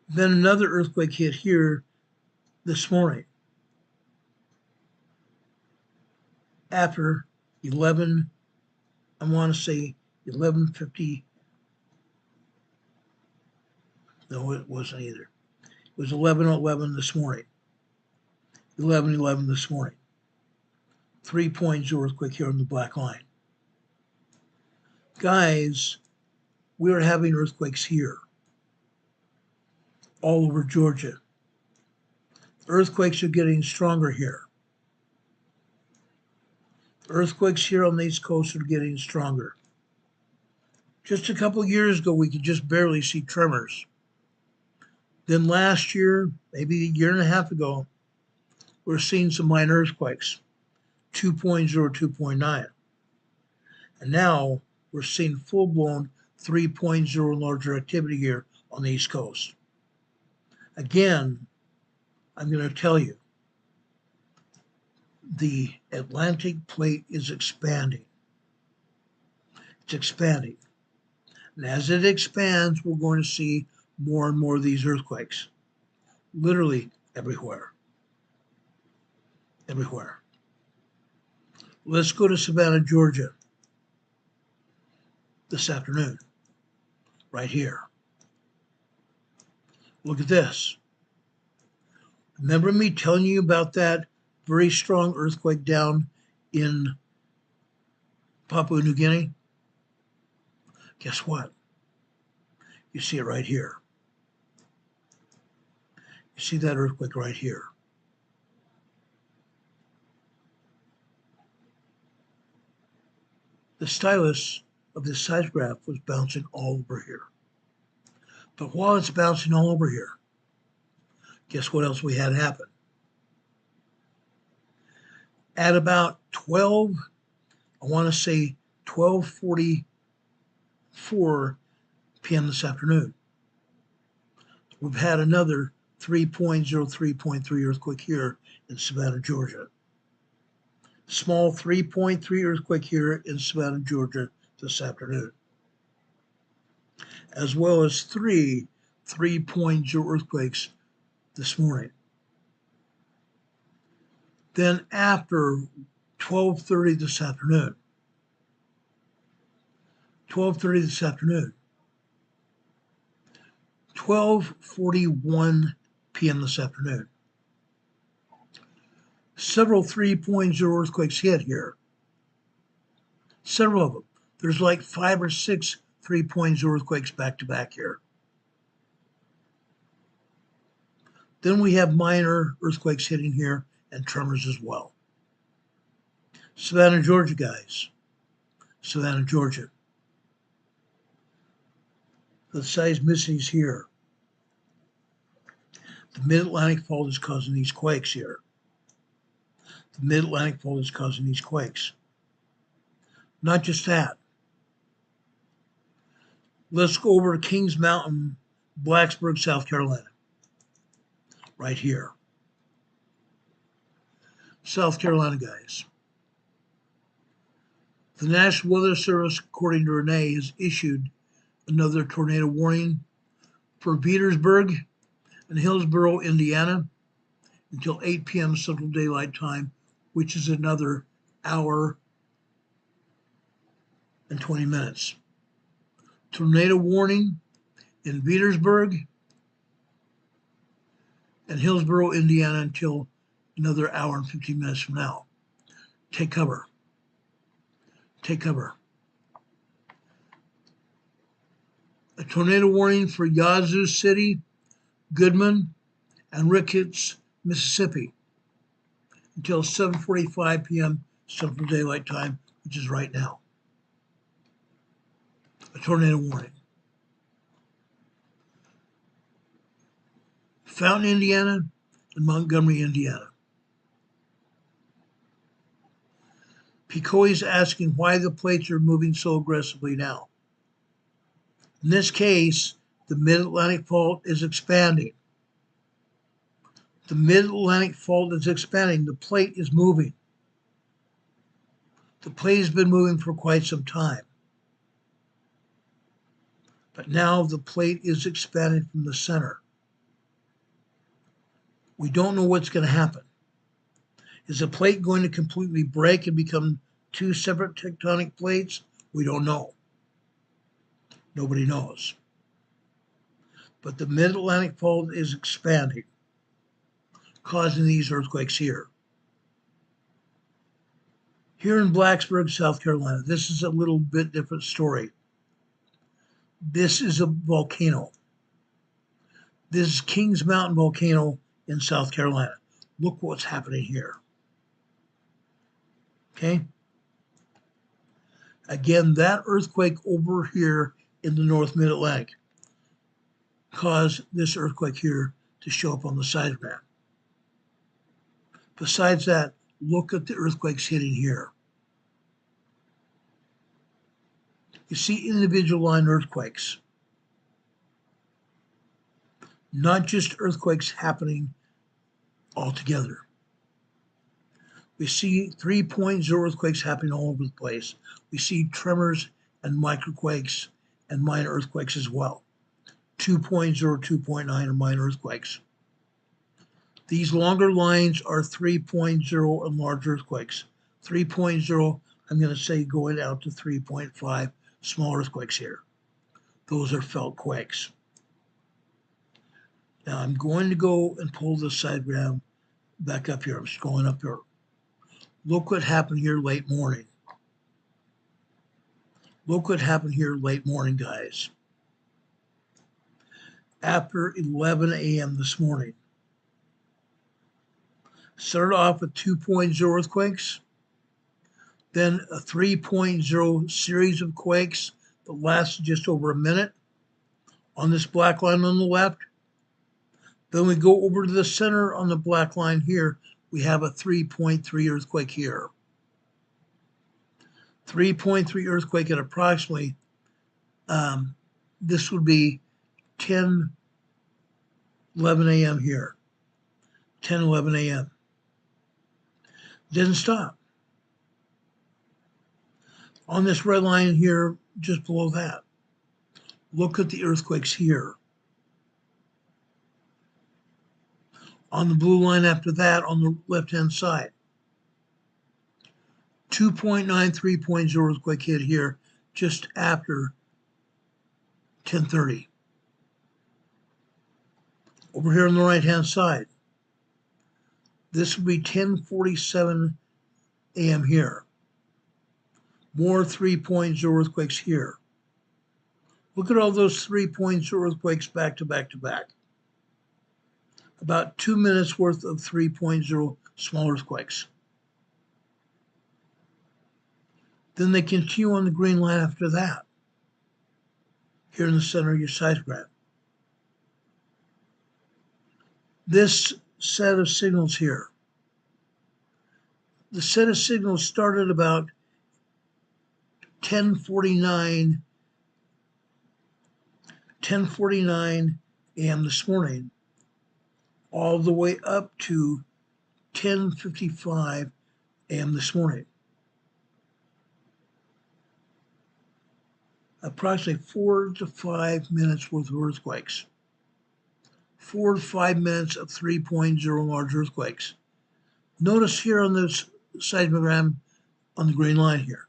Then another earthquake hit here this morning after 11, I want to say 11:50. No, it wasn't either. It was 11:11 this morning. 11:11 this morning. 3.0 earthquake here on the black line. Guys, we are having earthquakes here all over Georgia. Earthquakes are getting stronger here. Earthquakes here on the East Coast are getting stronger. Just a couple of years ago, we could just barely see tremors. Then last year, maybe a year and a half ago, we're seeing some minor earthquakes, 2.0, 2.9. And now we're seeing full-blown 3.0 larger activity here on the East Coast. Again, I'm going to tell you, the Atlantic plate is expanding. It's expanding. And as it expands, we're going to see more and more of these earthquakes. Literally everywhere. Everywhere. Let's go to Savannah, Georgia this afternoon. Right here. Look at this. Remember me telling you about that very strong earthquake down in Papua New Guinea? Guess what? You see it right here. You see that earthquake right here. The stylus of this seismograph was bouncing all over here. But while it's bouncing all over here, guess what else we had happen? At about 12:44 p.m. this afternoon, we've had another 3.0, 3.3 earthquake here in Savannah, Georgia. Small 3.3 earthquake here in Savannah, Georgia this afternoon, as well as 3.0 earthquakes this morning. Then after 12:30 this afternoon, 12:41 p.m. this afternoon, several 3.0 earthquakes hit here. Several of them. There's like 5 or 6 3.0 earthquakes back to back here. Then we have minor earthquakes hitting here and tremors as well. Savannah, Georgia, guys. Savannah, Georgia. the seismicities here. The Mid-Atlantic fault is causing these quakes here. The Mid-Atlantic fault is causing these quakes. Not just that. Let's go over to Kings Mountain, Blacksburg, South Carolina. Right here. South Carolina, guys. The National Weather Service, according to Renee, has issued another tornado warning for Petersburg and Hillsborough, Indiana, until 8 p.m. Central Daylight Time, which is another hour and 20 minutes. Tornado warning in Petersburg and Hillsborough, Indiana, until another hour and 15 minutes from now. Take cover. Take cover. A tornado warning for Yazoo City, Goodman, and Ricketts, Mississippi, until 7:45 p.m. Central Daylight Time, which is right now. A tornado warning. Fountain, Indiana, and Montgomery, Indiana. Picoy is asking why the plates are moving so aggressively now. In this case, the Mid-Atlantic fault is expanding. The Mid-Atlantic fault is expanding. The plate is moving. The plate has been moving for quite some time. But now the plate is expanding from the center. We don't know what's going to happen. Is the plate going to completely break and become two separate tectonic plates? We don't know. Nobody knows. But the Mid-Atlantic fault is expanding, causing these earthquakes here. Here in Blacksburg, South Carolina, this is a little bit different story. This is a volcano. This is Kings Mountain volcano in South Carolina. Look what's happening here. Okay? Again, that earthquake over here in the North Mid-Atlantic caused this earthquake here to show up on the seismograph. Besides that, look at the earthquakes hitting here. You see individual line earthquakes, not just earthquakes happening all together. We see 3.0 earthquakes happening all over the place. We see tremors and microquakes and minor earthquakes as well. 2.0, 2.9 are minor earthquakes. These longer lines are 3.0 and large earthquakes. 3.0, I'm going to say going out to 3.5 small earthquakes here. Those are felt quakes. Now I'm going to go and pull this diagram back up here. I'm scrolling up here. Look what happened here late morning. Look what happened here late morning, guys. After 11 a.m. this morning. Started off with 2.0 earthquakes, then a 3.0 series of quakes that lasted just over a minute on this black line on the left. Then we go over to the center on the black line here. We have a 3.3 earthquake here. 3.3 earthquake at approximately, this would be 10, 11 a.m. here. 10, 11 a.m. Didn't stop. On this red line here, just below that, look at the earthquakes here. On the blue line after that, on the left-hand side, 2.9, 3.0 earthquake hit here just after 10:30. Over here on the right-hand side, this would be 10:47 a.m. here. More 3.0 earthquakes here. Look at all those 3.0 earthquakes back to back to back. About 2 minutes worth of 3.0 small earthquakes. Then they continue on the green line after that. here in the center of your seismogram. This set of signals here, the set of signals started about 10:49 a.m. this morning, all the way up to 10:55 a.m. this morning. Approximately 4 to 5 minutes worth of earthquakes. 4 to 5 minutes of 3.0 large earthquakes. Notice here on this seismogram on the green line here,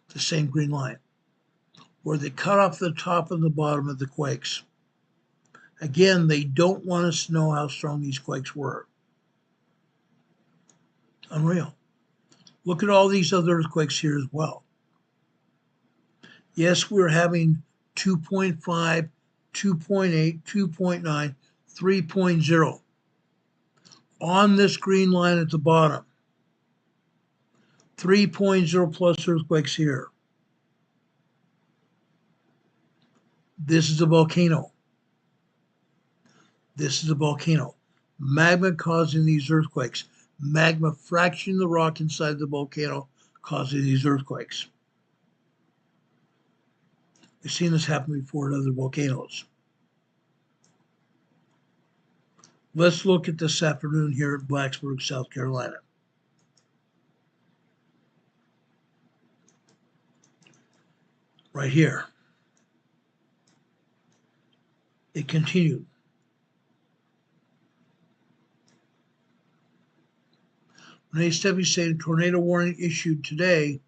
the same green line, where they cut off the top and the bottom of the quakes. Again, they don't want us to know how strong these quakes were. Unreal. Look at all these other earthquakes here as well. Yes, we're having 2.5, 2.8, 2.9, 3.0 on this green line at the bottom. 3.0 plus earthquakes here. This is a volcano. This is a volcano. Magma causing these earthquakes. Magma fracturing the rock inside the volcano causing these earthquakes. We've seen this happen before at other volcanoes. Let's look at this afternoon here at Blacksburg, South Carolina. Right here. It continued. NHWC saying tornado warning issued today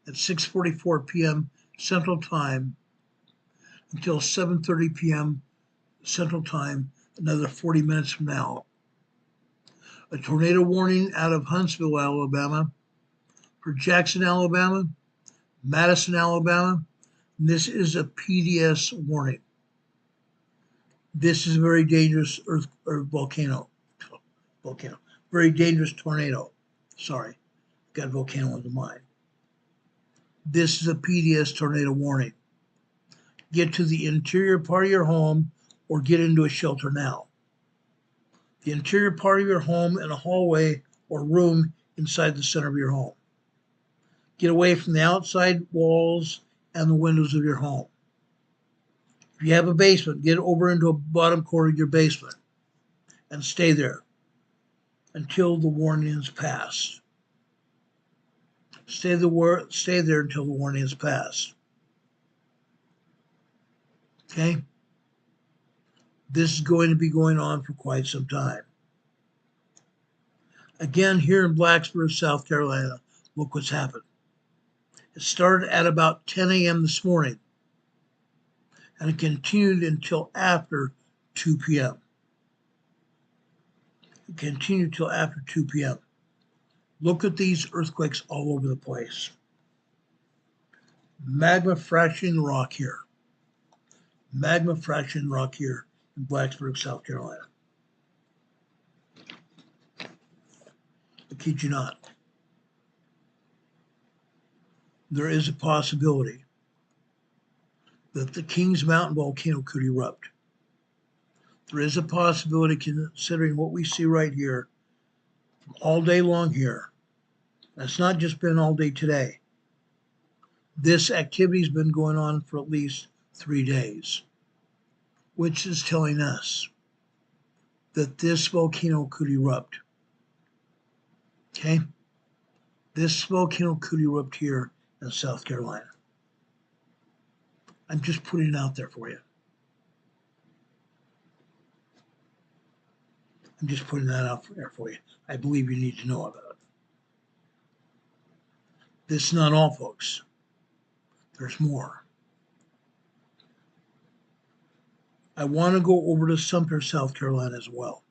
at 6:44 p.m. Central Time until 7:30 p.m. Central Time, another 40 minutes from now. A tornado warning out of Huntsville, Alabama, for Jackson, Alabama, Madison, Alabama. And this is a PDS warning. This is a very dangerous volcano. Very dangerous tornado. Sorry, got volcano in the mind. This is a PDS tornado warning. Get to the interior part of your home or get into a shelter now. The interior part of your home and a hallway or room inside the center of your home. Get away from the outside walls and the windows of your home. If you have a basement, get over into a bottom corner of your basement and stay there until the warning is passed. Stay there until the warning is passed. Okay? This is going to be going on for quite some time. Again, here in Blacksburg, South Carolina, look what's happened. It started at about 10 a.m. this morning, and it continued until after 2 p.m. It continued till after 2 p.m. Look at these earthquakes all over the place. Magma fracturing the rock here. Magma fracturing rock here in Blacksburg, South Carolina. I kid you not. There is a possibility that the Kings Mountain volcano could erupt. There is a possibility, considering what we see right here all day long here. It's not just been all day today. This activity's been going on for at least 3 days, which is telling us that this volcano could erupt. Okay? This volcano could erupt here in South Carolina. I'm just putting it out there for you. I'm just putting that out there for you. I believe you need to know about it. This is not all, folks. There's more. I want to go over to Sumter, South Carolina as well.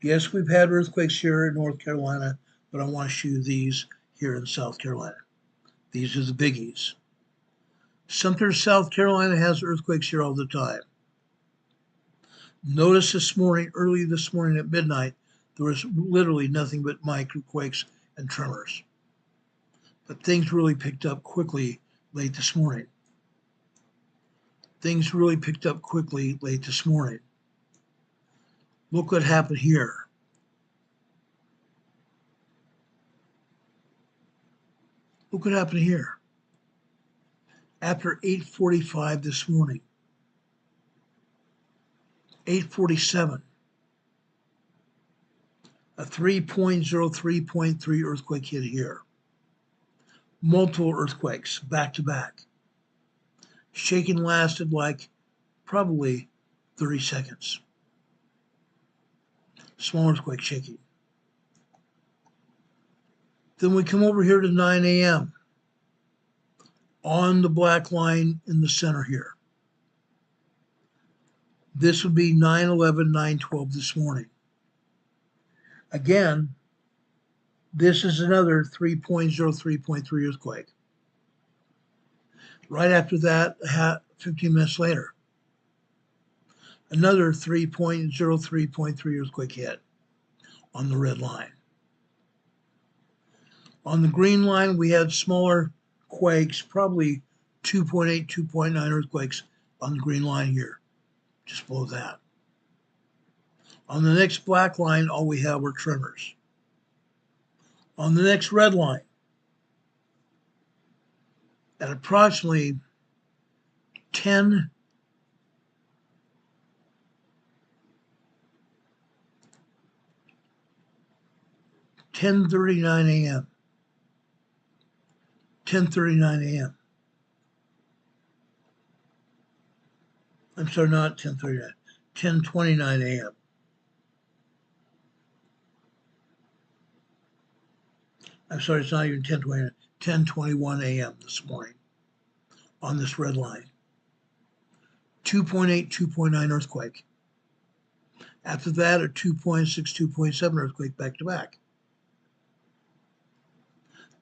Yes, we've had earthquakes here in North Carolina, but I want to show you these here in South Carolina. These are the biggies. Sumter, South Carolina has earthquakes here all the time. Notice this morning, early this morning at midnight, there was literally nothing but microquakes and tremors. But things really picked up quickly late this morning. Things really picked up quickly late this morning. Look what happened here. Look what happened here. After 8:45 this morning, 8:47, a 3.03.3 earthquake hit here. Multiple earthquakes back to back. Shaking lasted like probably 30 seconds. Small earthquake shaking. Then we come over here to 9 a.m. on the black line in the center here. This would be 9/11, 9/12 this morning. Again, this is another 3.03.3 earthquake. Right after that, 15 minutes later, another 3.03.3 earthquake hit on the red line. On the green line, we had smaller quakes, probably 2.8, 2.9 earthquakes on the green line here, just below that. On the next black line, all we have were tremors. On the next red line, at approximately 10:39 a.m. 10:39 a.m. I'm sorry, not 10:39, 10:29 a.m. I'm sorry, it's not even 10:29, 10:21 a.m. this morning on this red line. 2.8, 2.9 earthquake. After that, a 2.6, 2.7 earthquake back to back.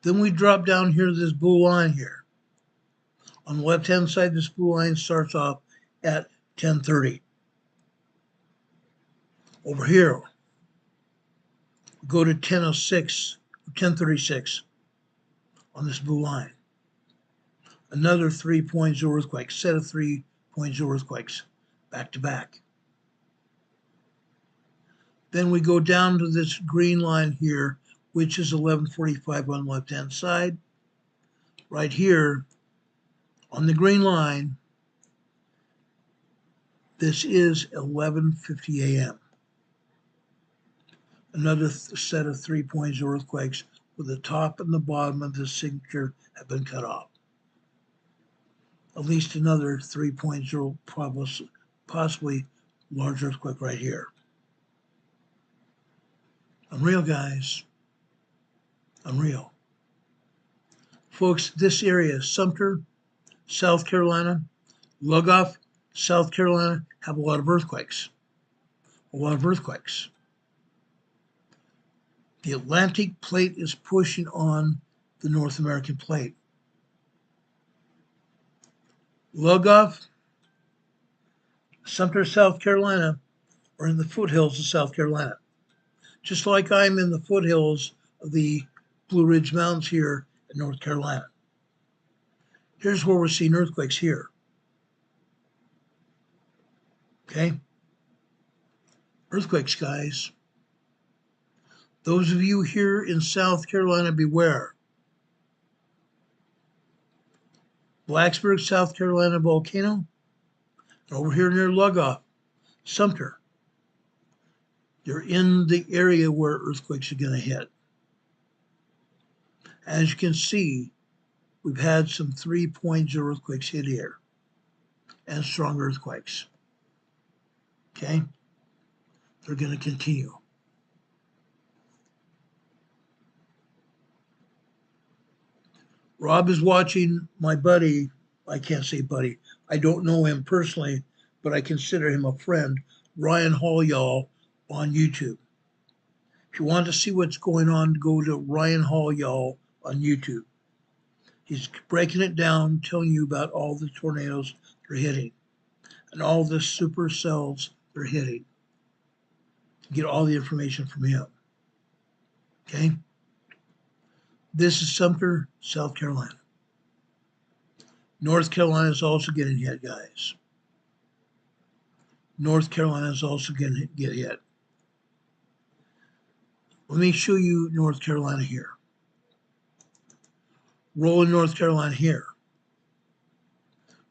Then we drop down here to this blue line here. On the left-hand side, this blue line starts off at 10:30. Over here, we go to 10:06, 10:36 on this blue line. Another 3.0 earthquake, set of 3.0 earthquakes back to back. Then we go down to this green line here, which is 11:45 on the left-hand side. Right here on the green line, this is 11:50 a.m. Another set of 3.0 earthquakes where the top and the bottom of the signature have been cut off. At least another 3.0, possibly large earthquake right here. I'm real, guys. I'm real. Folks, this area, Sumter, South Carolina, Lugoff, South Carolina, have a lot of earthquakes. A lot of earthquakes. The Atlantic plate is pushing on the North American plate. Lugoff, Sumter, South Carolina, are in the foothills of South Carolina. Just like I'm in the foothills of the Blue Ridge Mountains here in North Carolina. Here's where we're seeing earthquakes here. Okay? Earthquakes, guys. Those of you here in South Carolina, beware. Blacksburg, South Carolina volcano, and over here near Lugoff, Sumter. They're in the area where earthquakes are going to hit. As you can see, we've had some 3.0 earthquakes hit here and strong earthquakes. Okay? They're going to continue. Rob is watching my buddy. I can't say buddy. I don't know him personally, but I consider him a friend, Ryan Hall, y'all, on YouTube. If you want to see what's going on, go to Ryan Hall, y'all, on YouTube. He's breaking it down, telling you about all the tornadoes they're hitting and all the supercells they're hitting. Get all the information from him. Okay? This is Sumter, South Carolina. North Carolina is also getting hit, guys. North Carolina is also going to get hit. Let me show you North Carolina here. Roll in North Carolina here.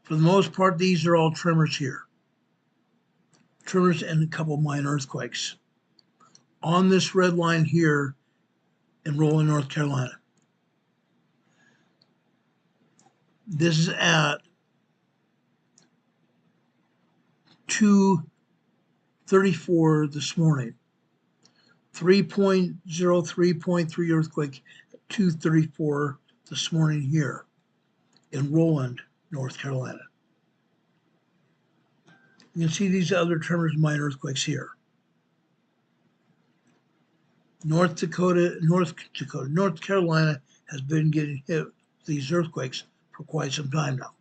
For the most part, these are all tremors here. Tremors and a couple of minor earthquakes. On this red line here in Roland, North Carolina. This is at 2:34 this morning. 3.0, 3.3 earthquake at 2:34 this morning here in Roland, North Carolina. You can see these other tremors, minor earthquakes here. North Carolina has been getting hit with these earthquakes for quite some time now.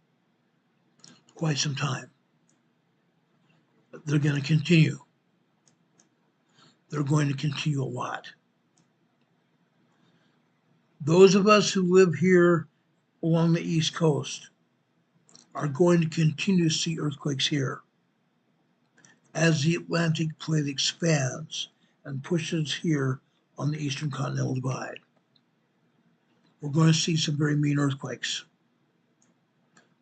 Quite some time. They're going to continue. They're going to continue a lot. Those of us who live here along the East Coast are going to continue to see earthquakes here as the Atlantic plate expands and pushes here on the Eastern Continental Divide. We're going to see some very mean earthquakes,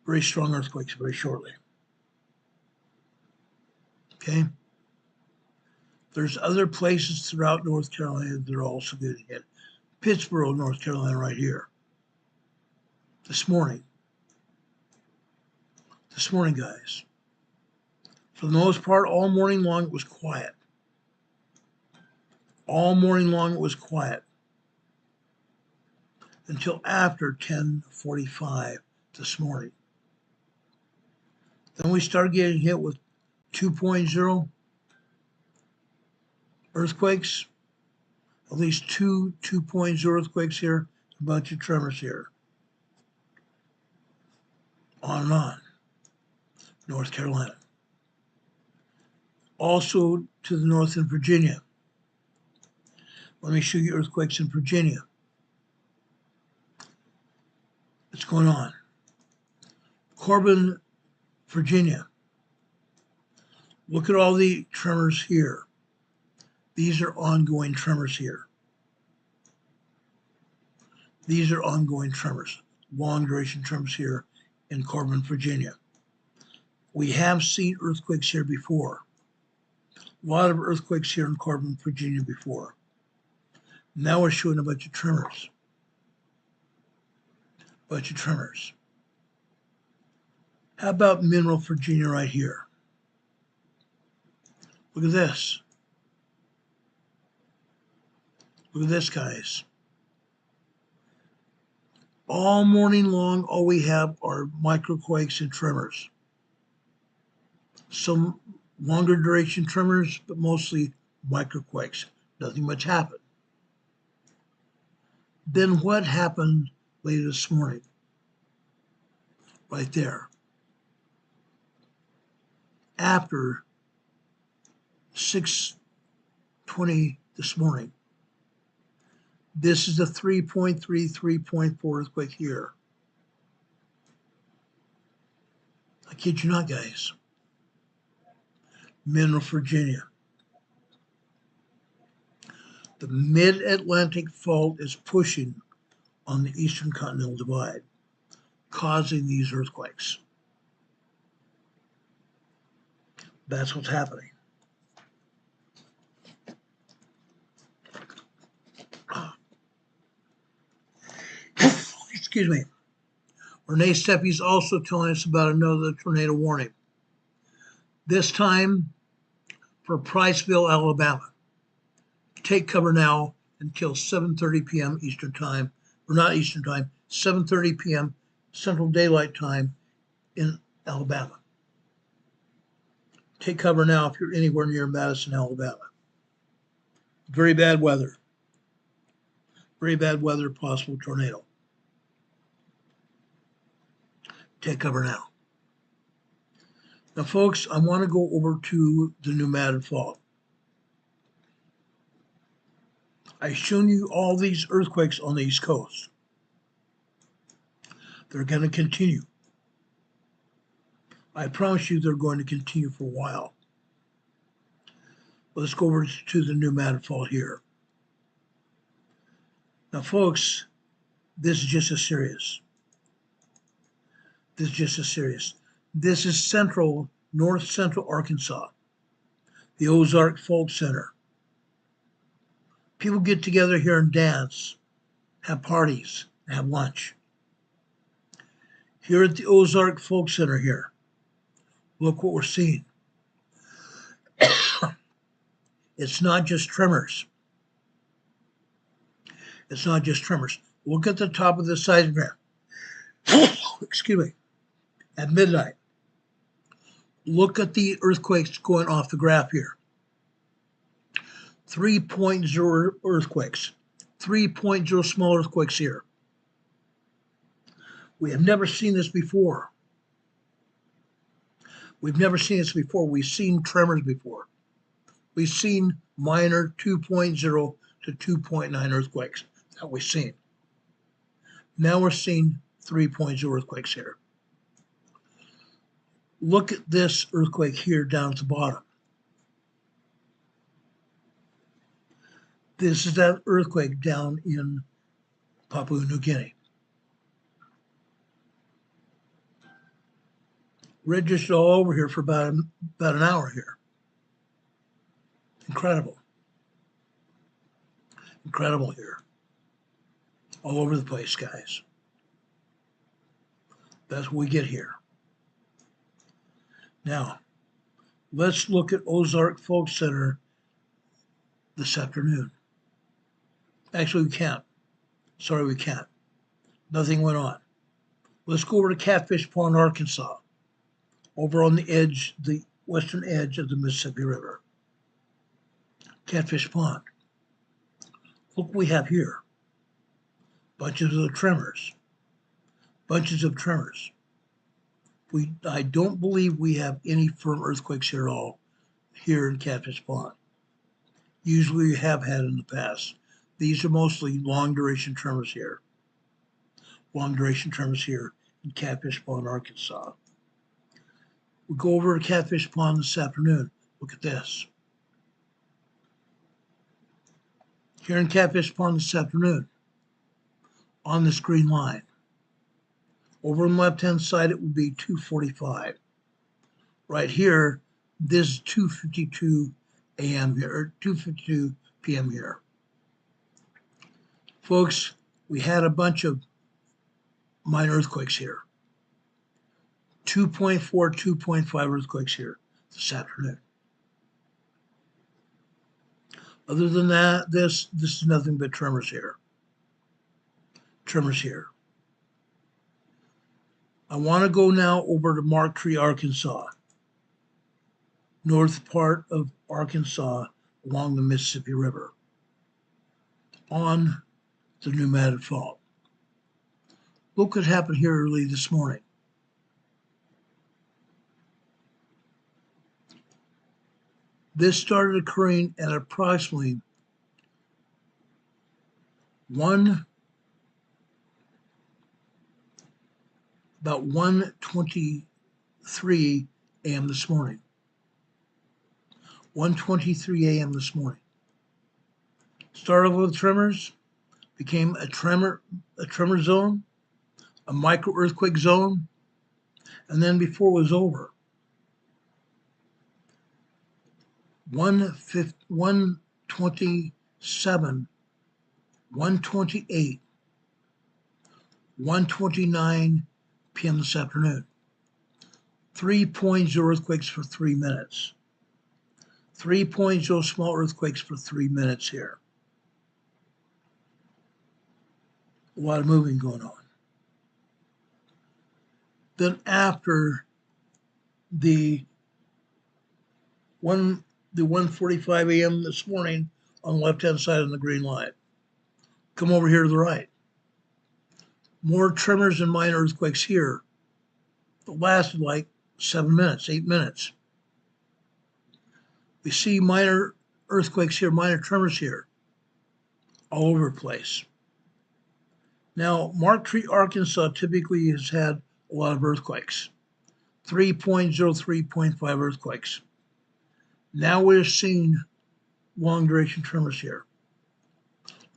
very strong earthquakes very shortly. Okay? There's other places throughout North Carolina that are also getting hit. Pittsboro, North Carolina, right here. This morning, guys. For the most part, all morning long, it was quiet. All morning long, it was quiet. Until after 10:45 this morning. Then we started getting hit with 2.0 earthquakes. At least two 2.0 earthquakes here, a bunch of tremors here. On and on. North Carolina. Also to the north in Virginia. Let me show you earthquakes in Virginia. What's going on? Corbin, Virginia. Look at all the tremors here. These are ongoing tremors here. These are ongoing tremors, long duration tremors here in Corbin, Virginia. We have seen earthquakes here before. A lot of earthquakes here in Corbin, Virginia before. Now we're showing a bunch of tremors. Bunch of tremors. How about Mineral, Virginia right here? Look at this. Look at this, guys. All morning long, all we have are microquakes and tremors. Some longer duration tremors, but mostly microquakes. Nothing much happened. Then what happened later this morning? Right there. After 6:20 this morning. This is a 3.3, 3.4 earthquake here. I kid you not, guys. Mineral, Virginia. The mid-Atlantic fault is pushing on the Eastern Continental Divide, causing these earthquakes. That's what's happening. Excuse me. Renee Steffi's also telling us about another tornado warning. This time for Priceville, Alabama. Take cover now until 7:30 p.m. Eastern Time, or not Eastern Time, 7:30 p.m. Central Daylight Time in Alabama. Take cover now if you're anywhere near Madison, Alabama. Very bad weather. Very bad weather, possible tornado. Take cover now. Now, folks, I want to go over to the New Madrid Fault. I've shown you all these earthquakes on the East Coast. They're going to continue. I promise you they're going to continue for a while. Let's go over to the new Madrid here. Now, folks, this is just as serious. This is just as serious. This is north central Arkansas, the Ozark Folk Center. People get together here and dance, have parties, have lunch. Here at the Ozark Folk Center here, look what we're seeing. It's not just tremors. It's not just tremors. Look at the top of the seismogram. Excuse me. At midnight. Look at the earthquakes going off the graph here. 3.0 earthquakes. 3.0 small earthquakes here. We have never seen this before. We've never seen this before. We've seen tremors before. We've seen minor 2.0 to 2.9 earthquakes that we've seen. Now we're seeing 3.0 earthquakes here. Look at this earthquake here down at the bottom. This is that earthquake down in Papua New Guinea. Registered all over here for about an hour here. Incredible. Incredible here. All over the place, guys. That's what we get here. Now, let's look at Ozark Folk Center this afternoon. Actually, we can't. Sorry, we can't. Nothing went on. Let's go over to Catfish Pond, Arkansas, over on the edge, the western edge of the Mississippi River. Catfish Pond. Look what we have here. Bunches of tremors. Bunches of tremors. I don't believe we have any firm earthquakes here at all here in Catfish Pond. Usually we have had in the past. These are mostly long duration tremors here. Long duration tremors here in Catfish Pond, Arkansas. We go over to Catfish Pond this afternoon. Look at this. Here in Catfish Pond this afternoon, on this green line. Over on the left-hand side, it would be 2:45. Right here, this is 2:52 a.m. here, or 2:52 p.m. here. Folks, we had a bunch of minor earthquakes here. 2.4, 2.5 earthquakes here this afternoon. Other than that, this is nothing but tremors here. Tremors here. I want to go now over to Marktree, Arkansas. North part of Arkansas along the Mississippi River. On the Pneumatic Fault. Look what happened here early this morning. This started occurring at approximately about 1:23 a.m. this morning. 1:23 a.m. this morning. Started with tremors, became a tremor zone, a micro earthquake zone, and then before it was over, 1:27, 1:28, 1:29 p.m. this afternoon. 3.0 earthquakes for 3 minutes. 3.0 small earthquakes for 3 minutes here. A lot of moving going on. Then after the 1:45 a.m. this morning on the left-hand side of the green line. Come over here to the right. More tremors and minor earthquakes here. It lasted like 7 minutes, 8 minutes. We see minor earthquakes here, minor tremors here, all over the place. Now, Marktree, Arkansas typically has had a lot of earthquakes. 3.03.5 earthquakes. Now we're seeing long duration tremors here.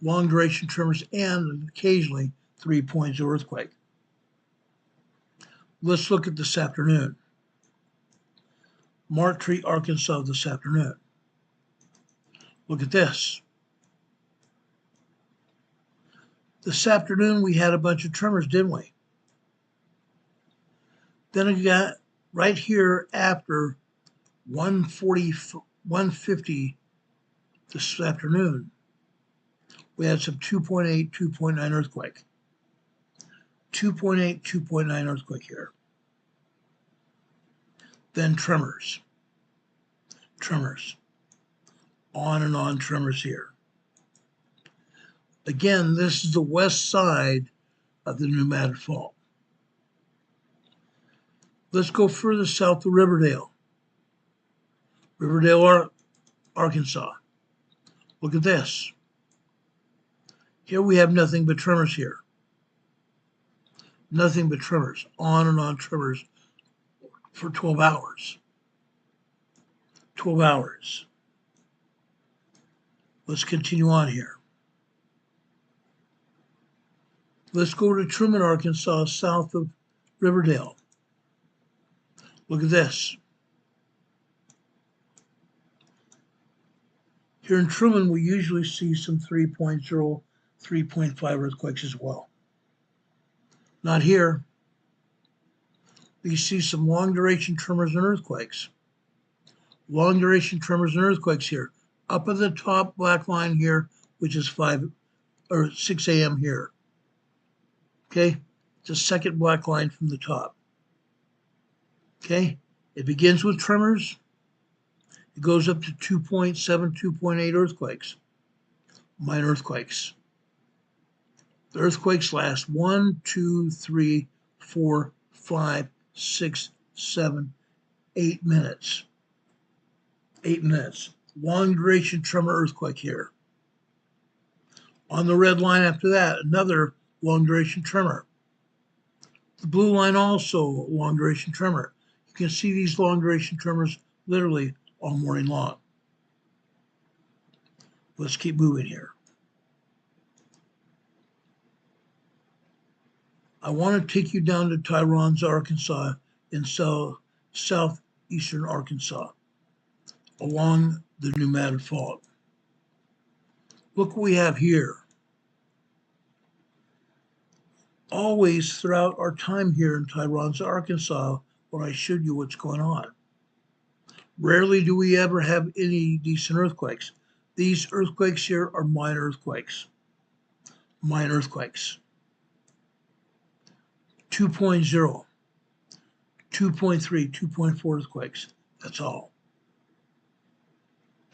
Long duration tremors and occasionally 3.0 earthquake. Let's look at this afternoon. Martree, Arkansas this afternoon. Look at this. This afternoon we had a bunch of tremors, didn't we? Then we got right here after 150 this afternoon, we had some 2.8, 2.9 earthquake. 2.8, 2.9 earthquake here. Then tremors. Tremors. On and on tremors here. Again, this is the west side of the New Madrid Fault. Let's go further south to Riverdale. Riverdale, Arkansas. Look at this. Here we have nothing but tremors here. Nothing but tremors. On and on tremors for 12 hours. 12 hours. Let's continue on here. Let's go to Truman, Arkansas, south of Riverdale. Look at this. Here in Truman, we usually see some 3.0, 3.5 earthquakes as well. Not here. We see some long duration tremors and earthquakes. Long duration tremors and earthquakes here. Up at the top black line here, which is 6 a.m. here. Okay, it's the second black line from the top. Okay, it begins with tremors. It goes up to 2.7, 2.8 earthquakes, minor earthquakes. The earthquakes last 1, 2, 3, 4, 5, 6, 7, 8 minutes. 8 minutes. Long duration tremor earthquake here. On the red line after that, another long duration tremor. The blue line also long duration tremor. You can see these long duration tremors literally all morning long. Let's keep moving here. I want to take you down to Tyrone, Arkansas, in southeastern Arkansas, along the New Madrid Fault. Look what we have here. Always throughout our time here in Tyrone, Arkansas, when I showed you what's going on. Rarely do we ever have any decent earthquakes. These earthquakes here are minor earthquakes. Minor earthquakes. 2.0, 2.3, 2.4 earthquakes. That's all.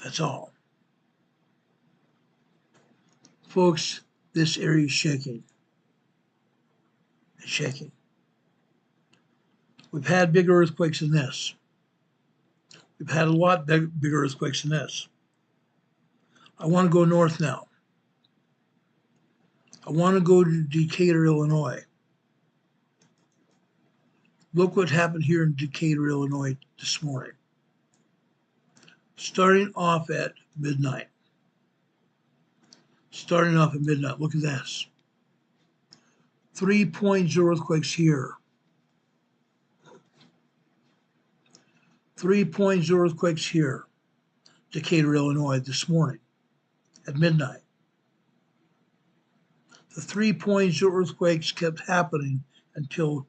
That's all. Folks, this area is shaking. It's shaking. We've had bigger earthquakes than this. We've had a lot bigger earthquakes than this. I want to go north now. I want to go to Decatur, Illinois. Look what happened here in Decatur, Illinois this morning. Starting off at midnight. Starting off at midnight. Look at this. 3.0 earthquakes here. 3.0 earthquakes here. Decatur, Illinois this morning at midnight. The 3.0 earthquakes kept happening until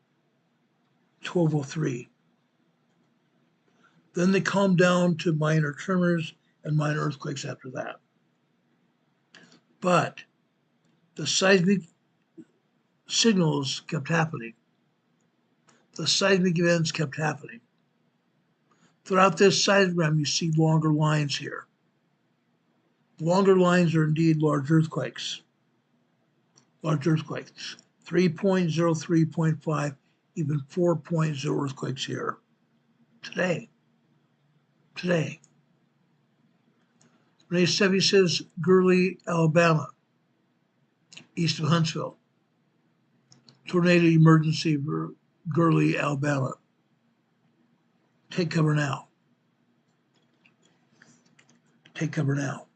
12:03. Then they calmed down to minor tremors and minor earthquakes after that. But the seismic signals kept happening. The seismic events kept happening. Throughout this seismogram, you see longer lines here. Longer lines are indeed large earthquakes. Large earthquakes. 3.0, 3.5, even 4.0 earthquakes here. Today. Renee Sevi says Gurley, Alabama, east of Huntsville. Tornado emergency for Gurley, Alabama. Take cover now. Take cover now.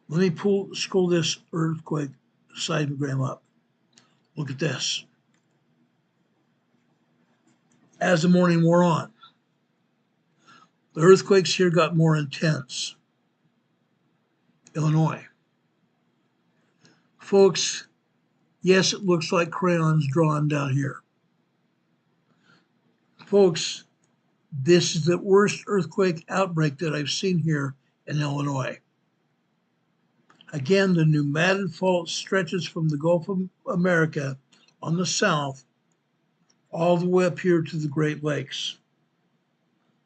Let me scroll this earthquake seismogram up. Look at this. As the morning wore on, the earthquakes here got more intense. Illinois. Folks, yes, it looks like crayons drawn down here. Folks, this is the worst earthquake outbreak that I've seen here in Illinois. Again, the pneumatic fault stretches from the Gulf of America on the south all the way up here to the Great Lakes.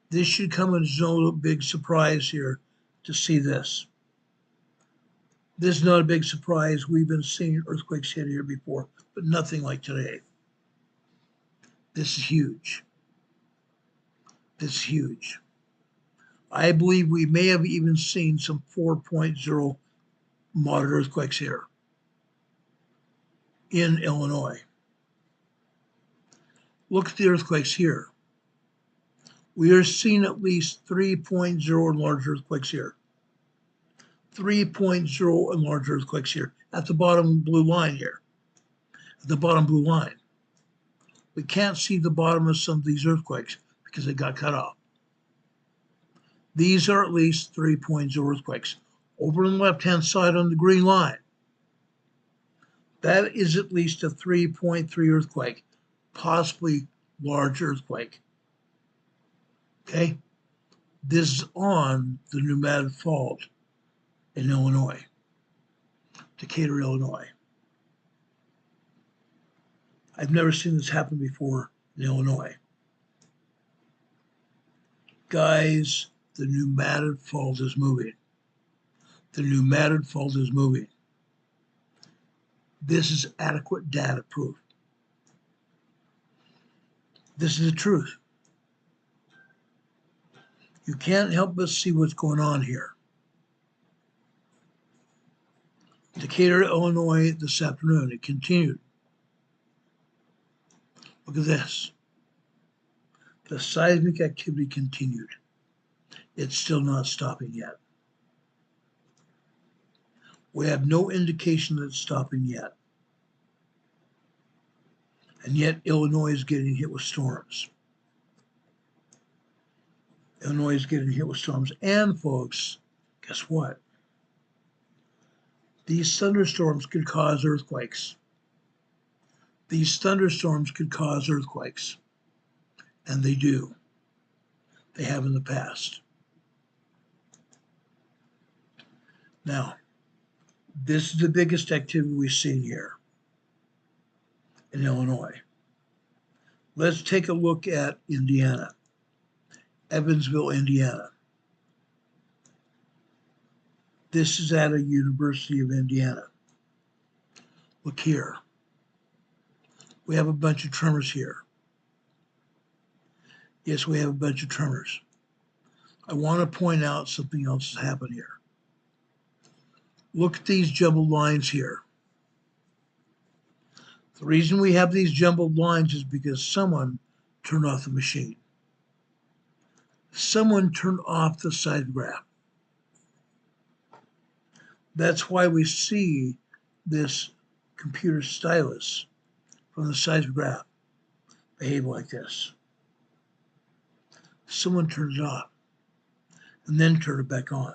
This should come as no big surprise here to see this. This is not a big surprise. We've been seeing earthquakes hit here before, but nothing like today. This is huge. This is huge. I believe we may have even seen some 4.0 moderate earthquakes here in Illinois. Look at the earthquakes here. We are seeing at least 3.0 and larger earthquakes here. 3.0 and larger earthquakes here at the bottom blue line here. At the bottom blue line. We can't see the bottom of some of these earthquakes because they got cut off. These are at least 3.0 earthquakes. Over on the left-hand side on the green line, that is at least a 3.3 earthquake, possibly large earthquake. Okay? This is on the pneumatic fault in Illinois, Decatur, Illinois. I've never seen this happen before in Illinois. Guys, the pneumatic fault is moving. The pneumatic fault is moving. This is adequate data proof. This is the truth. You can't help but see what's going on here. Decatur, Illinois, this afternoon, it continued. Look at this. The seismic activity continued. It's still not stopping yet. We have no indication that it's stopping yet. And yet Illinois is getting hit with storms. Illinois is getting hit with storms. And folks, guess what? These thunderstorms could cause earthquakes. These thunderstorms could cause earthquakes. And they do. They have in the past. Now, this is the biggest activity we've seen here in Illinois. Let's take a look at Indiana, Evansville, Indiana. This is at a University of Indiana. Look here. We have a bunch of tremors here. Yes, we have a bunch of tremors. I want to point out something else has happened here. Look at these jumbled lines here. The reason we have these jumbled lines is because someone turned off the machine. Someone turned off the seismograph. That's why we see this computer stylus from the seismograph behave like this. Someone turned it off and then turned it back on.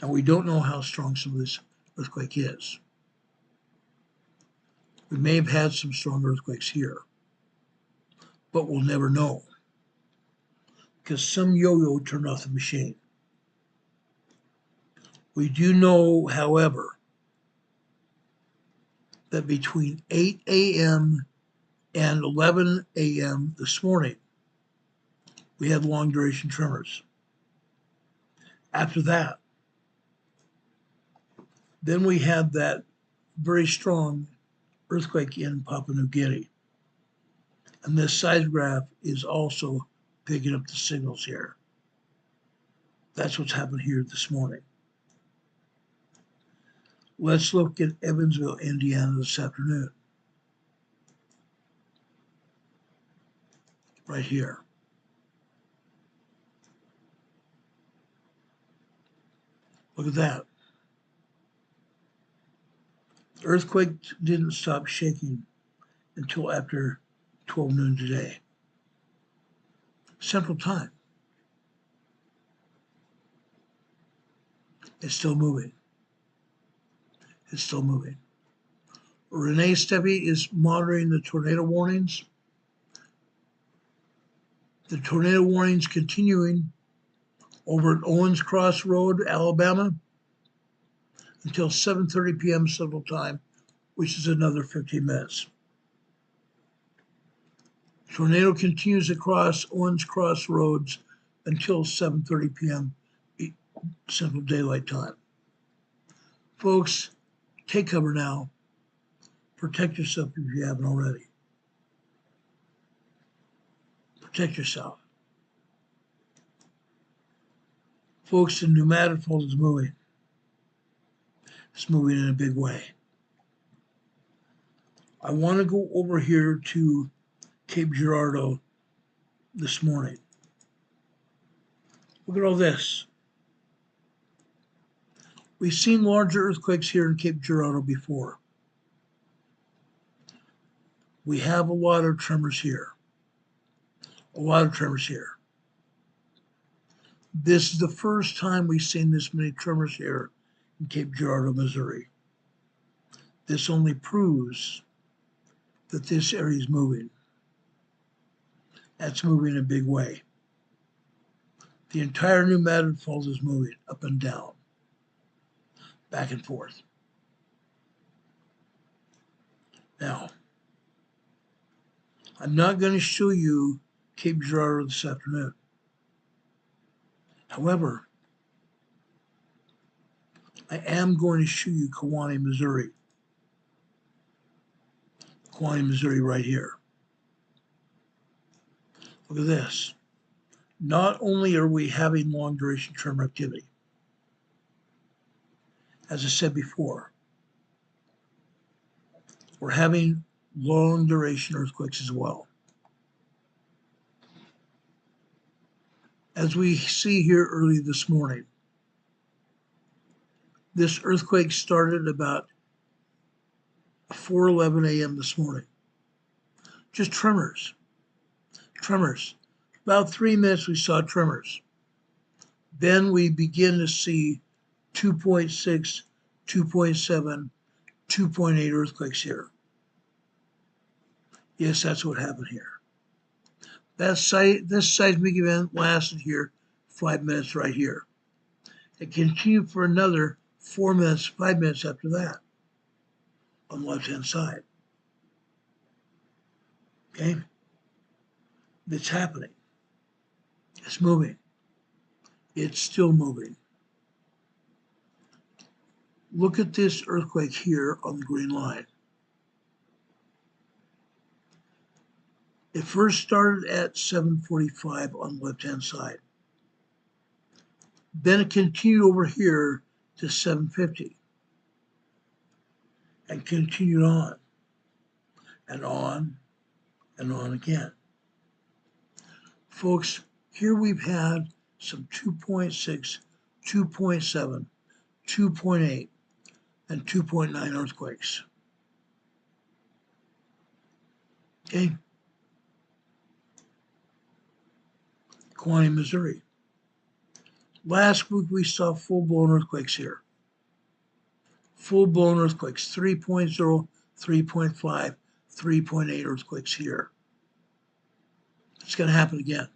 Now, we don't know how strong some of this earthquake is. We may have had some strong earthquakes here, but we'll never know because some yo-yo turned off the machine. We do know, however, that between 8 a.m. and 11 a.m. this morning, we had long duration tremors. After that, then we had that very strong earthquake in Papua New Guinea. And this seismograph is also picking up the signals here. That's what's happened here this morning. Let's look at Evansville, Indiana this afternoon. right here. Look at that. The earthquake didn't stop shaking until after 12 noon today. Central Time. It's still moving. It's still moving. Renee Steffi is monitoring the tornado warnings. The tornado warnings continuing over at Owens Cross Road, Alabama, until 7:30 p.m. Central Time, which is another 15 minutes. Tornado continues across Owens Cross Roads until 7:30 p.m. Central Daylight Time. Folks, take cover now. Protect yourself if you haven't already. Protect yourself. Folks, the New Madrid fault is moving. It's moving in a big way. I want to go over here to Cape Girardeau this morning. Look at all this. We've seen larger earthquakes here in Cape Girardeau before. We have a lot of tremors here. A lot of tremors here. This is the first time we've seen this many tremors here in Cape Girardeau, Missouri. This only proves that this area is moving. That's moving in a big way. The entire New Madrid Fault is moving up and down, back and forth. Now, I'm not going to show you Cape Girardeau this afternoon. However, I am going to show you Kewanee, Missouri. Kewanee, Missouri right here. Look at this. Not only are we having long duration tremor activity, as I said before, we're having long duration earthquakes as well. As we see here early this morning, this earthquake started about 4:11 a.m. this morning. Just tremors. Tremors. About 3 minutes we saw tremors. Then we begin to see 2.6, 2.7, 2.8 earthquakes here. Yes, that's what happened here. This seismic event lasted here 5 minutes right here. It continued for another 4 minutes, 5 minutes after that on the left-hand side. Okay? It's happening. It's moving. It's still moving. Look at this earthquake here on the green line. It first started at 7:45 on the left-hand side. Then it continued over here to 7:50 and continued on and on and on again. Folks, here we've had some 2.6, 2.7, 2.8, and 2.9 earthquakes. Okay? Kewanee, Missouri. Last week we saw full-blown earthquakes here. Full-blown earthquakes, 3.0, 3.5, 3.8 earthquakes here. It's going to happen again.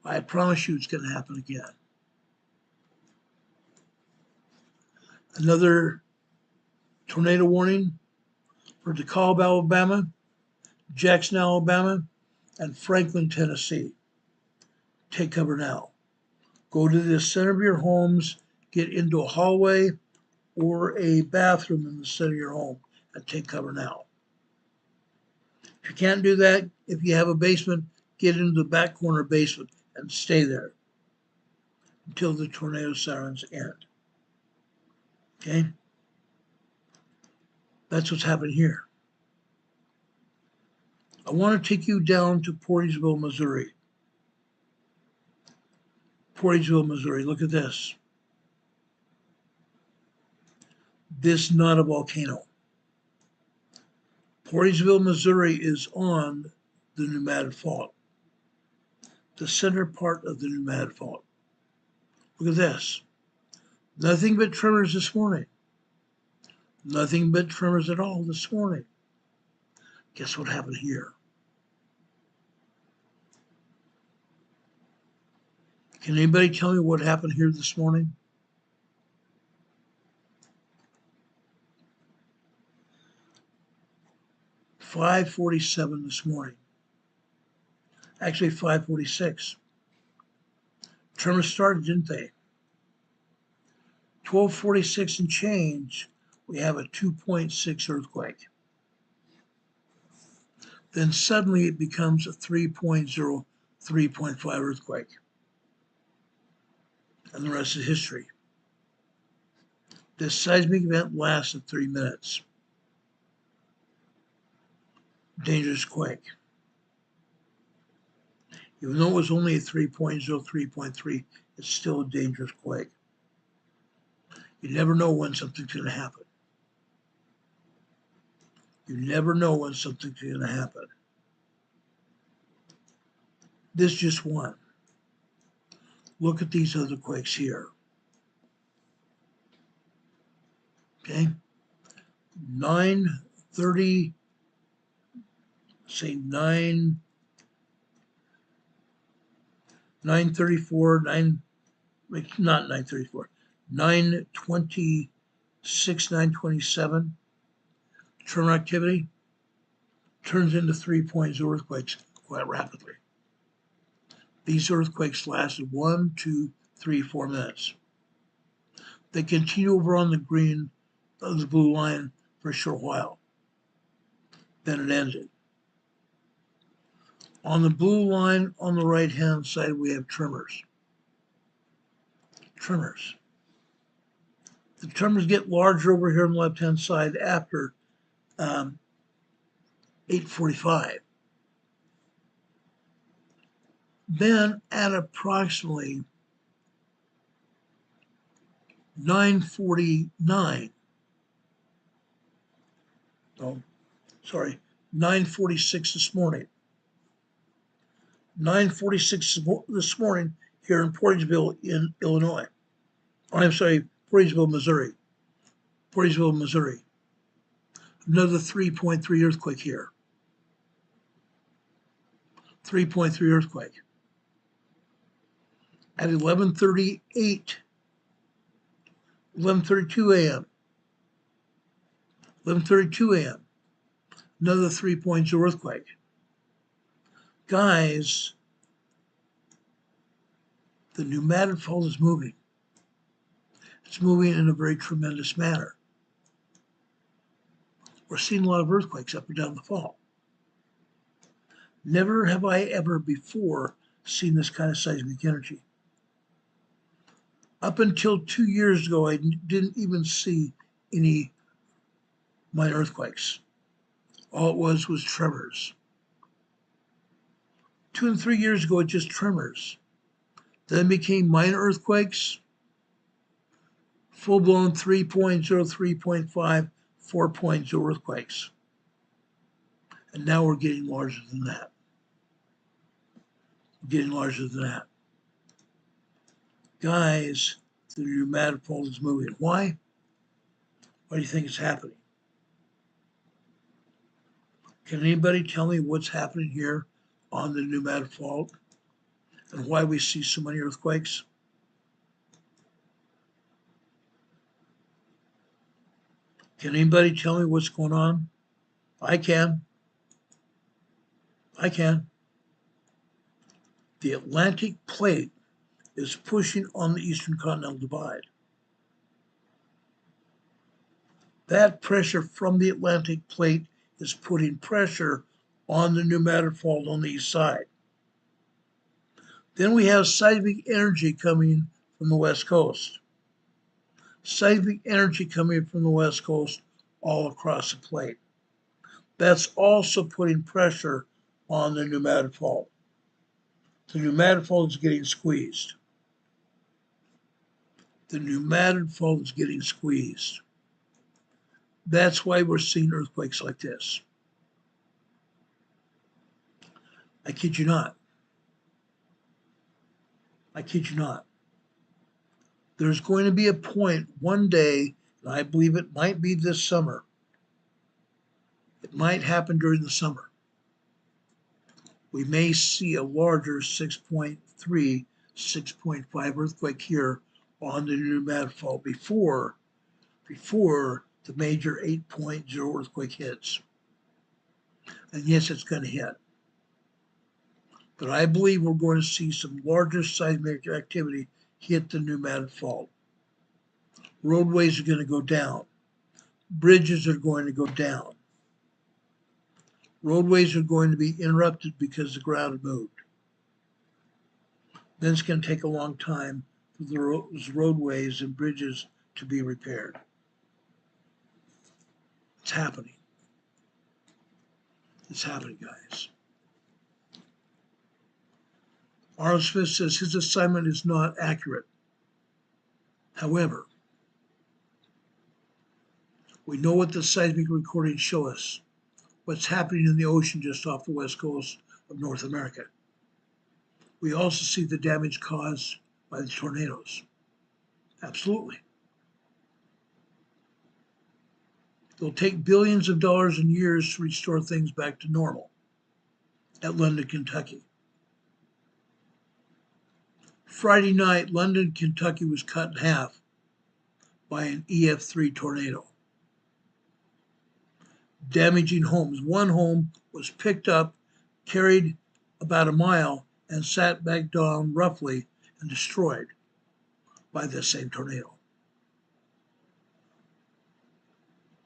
I promise you it's going to happen again. Another tornado warning for DeKalb, Alabama, Jackson, Alabama, and Franklin, Tennessee. Take cover now. Go to the center of your homes, get into a hallway or a bathroom in the center of your home, and take cover now. If you can't do that, if you have a basement, get into the back corner basement and stay there until the tornado sirens end. Okay? That's what's happening here. I want to take you down to Portisville, Missouri. Portisville, Missouri. Look at this. This is not a volcano. Portisville, Missouri is on the Pneumatic Fault, the center part of the Pneumatic Fault. Look at this. Nothing but tremors this morning. Nothing but tremors at all this morning. Guess what happened here? Can anybody tell me what happened here this morning? $5:47 this morning. Actually, 5:46. Tremors started, didn't they? 12:46 and change, we have a 2.6 earthquake. Then suddenly it becomes a 3.0, 3.5 earthquake. And the rest is history. This seismic event lasted 3 minutes. Dangerous quake. Even though it was only a 3.0, 3.3, it's still a dangerous quake. You never know when something's going to happen. You never know when something's going to happen. This just one. Look at these other quakes here. Okay? 9:30, say 9:34, not 9:34, 9:26, 9:27, tremor activity turns into 3.0 earthquakes quite rapidly. These earthquakes lasted 1, 2, 3, 4 minutes. They continue over on the green of the blue line for a short while. Then it ended. On the blue line on the right-hand side, we have tremors. Tremors. The tremors get larger over here on the left-hand side after 8:45. Then at approximately 9:49, 9:46 this morning. 9:46 this morning here in Portisville, in Illinois. Portisville, Missouri. Portisville, Missouri. Another 3.3 earthquake here. 3.3 earthquake. At 11:32 a.m. 11:32 a.m. Another 3.0 earthquake. Guys, the Pneumatic Fault is moving. It's moving in a very tremendous manner. We're seeing a lot of earthquakes up and down the fault. Never have I ever before seen this kind of seismic energy. Up until 2 years ago, I didn't even see any minor earthquakes. All it was tremors. 2 and 3 years ago, it just tremors. Then it became minor earthquakes, full-blown 3.0, 3.5, 4.0 earthquakes. And now we're getting larger than that. Getting larger than that. Guys, the Pneumatic Fault is moving. Why? Why do you think it's happening? Can anybody tell me what's happening here on the Pneumatic Fault and why we see so many earthquakes? Can anybody tell me what's going on? I can. The Atlantic plate is pushing on the Eastern Continental Divide. That pressure from the Atlantic plate is putting pressure on the Pneumatic Fault on the east side. Then we have seismic energy coming from the west coast. Seismic energy coming from the west coast all across the plate. That's also putting pressure on the pneumatic fault. The pneumatic fault is getting squeezed. The pneumatic fault is getting squeezed. That's why we're seeing earthquakes like this. I kid you not. I kid you not. There's going to be a point one day, and I believe it might be this summer. It might happen during the summer. We may see a larger 6.3, 6.5 earthquake here on the pneumatic fault before the major 8.0 earthquake hits. And yes, it's going to hit. But I believe we're going to see some larger seismic activity hit the pneumatic fault. Roadways are going to go down. Bridges are going to go down. Roadways are going to be interrupted because the ground moved. Then it's going to take a long time for those roadways and bridges to be repaired. It's happening. It's happening, guys. Arnold Smith says his assignment is not accurate. However, we know what the seismic recordings show us, what's happening in the ocean just off the west coast of North America. We also see the damage caused by the tornadoes. Absolutely. It'll take billions of dollars and years to restore things back to normal at London, Kentucky. Friday night, London, Kentucky was cut in half by an EF3 tornado, damaging homes. One home was picked up, carried about a mile, and sat back down roughly and destroyed by the same tornado.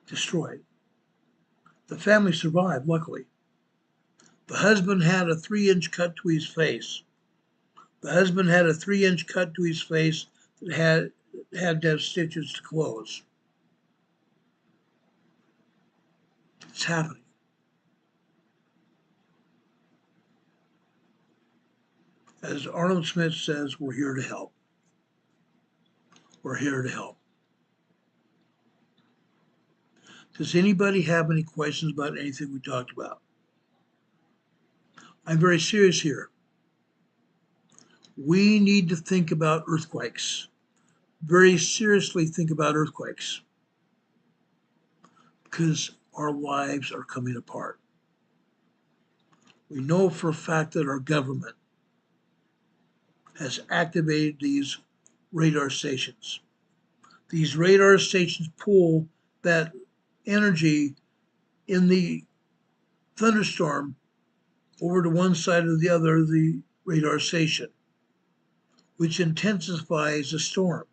Destroyed. The family survived, luckily. The husband had a 3-inch cut to his face. The husband had a 3-inch cut to his face that had to have stitches to close. It's happening. As Arnold Smith says, we're here to help. We're here to help. Does anybody have any questions about anything we talked about? I'm very serious here. We need to think about earthquakes. Very seriously think about earthquakes. Because our lives are coming apart. We know for a fact that our government has activated these radar stations. These radar stations pull that energy in the thunderstorm over to one side or the other of the radar station, which intensifies the storm.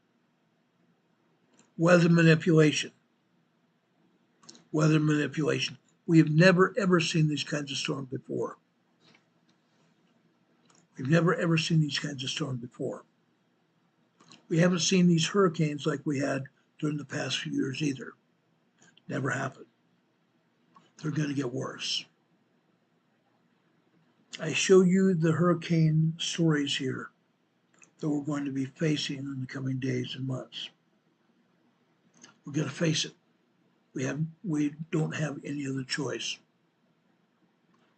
Weather manipulation. Weather manipulation. We have never, ever seen these kinds of storms before. We've never, ever seen these kinds of storms before. We haven't seen these hurricanes like we had during the past few years either. Never happened. They're going to get worse. I show you the hurricane stories here that we're going to be facing in the coming days and months. We're going to face it. We don't have any other choice.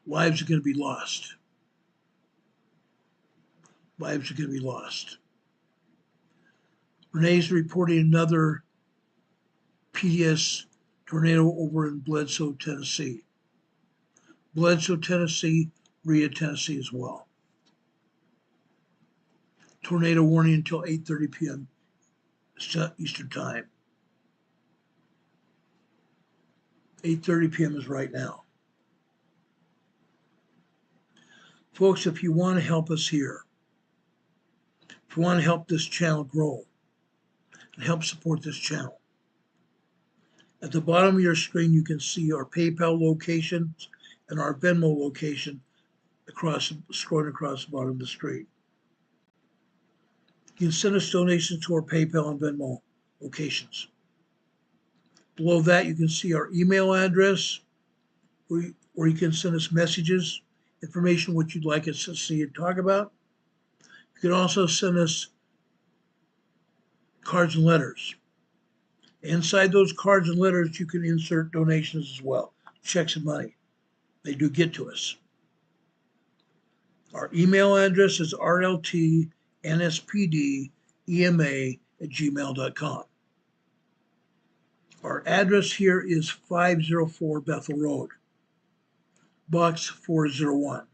Lives are going to be lost. Lives are going to be lost. Renee's reporting another PDS tornado over in Bledsoe, Tennessee. Bledsoe, Tennessee, Rhea, Tennessee as well. Tornado warning until 8:30 p.m. Eastern Time. 8:30 p.m. is right now. Folks, if you want to help us here, if you want to help this channel grow and help support this channel, at the bottom of your screen you can see our PayPal location and our Venmo location scrolling across the bottom of the screen. You can send us donations to our PayPal and Venmo locations. Below that, you can see our email address, or you can send us messages information what you'd like us to see and talk about. You can also send us cards and letters. Inside those cards and letters, you can insert donations as well, checks and money. They do get to us. Our email address is rltnspdema@gmail.com. Our address here is 504 Bethel Road, Box 401,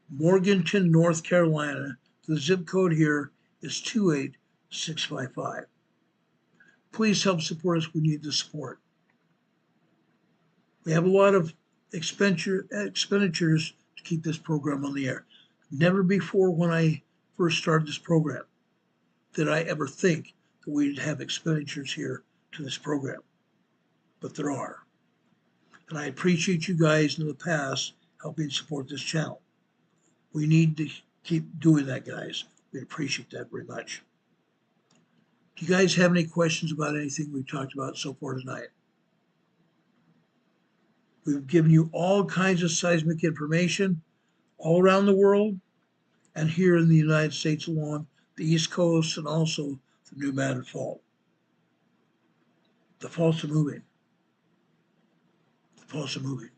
Morganton, North Carolina. The zip code here is 28655. Please help support us. We need the support. We have a lot of expenditures to keep this program on the air. Never before when I first started this program did I ever think that we'd have expenditures here to this program, but there are. And I appreciate you guys in the past helping support this channel. We need to keep doing that, guys. We appreciate that very much. Do you guys have any questions about anything we've talked about so far tonight? We've given you all kinds of seismic information all around the world and here in the United States along the East Coast and also the New Madrid Fault. The faults are moving. The faults are moving.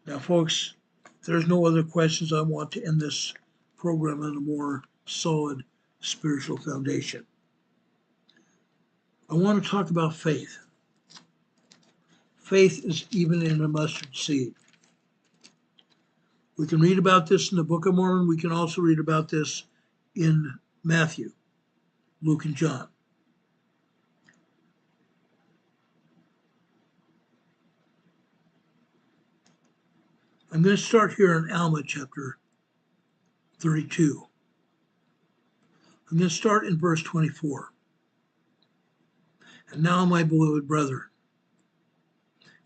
Now, folks, if there's no other questions, I want to end this program on a more solid spiritual foundation. I want to talk about faith. Faith is even in a mustard seed. We can read about this in the Book of Mormon. We can also read about this in Matthew, Luke, and John. I'm going to start here in Alma chapter 32. I'm going to start in verse 24. And now, my beloved brethren,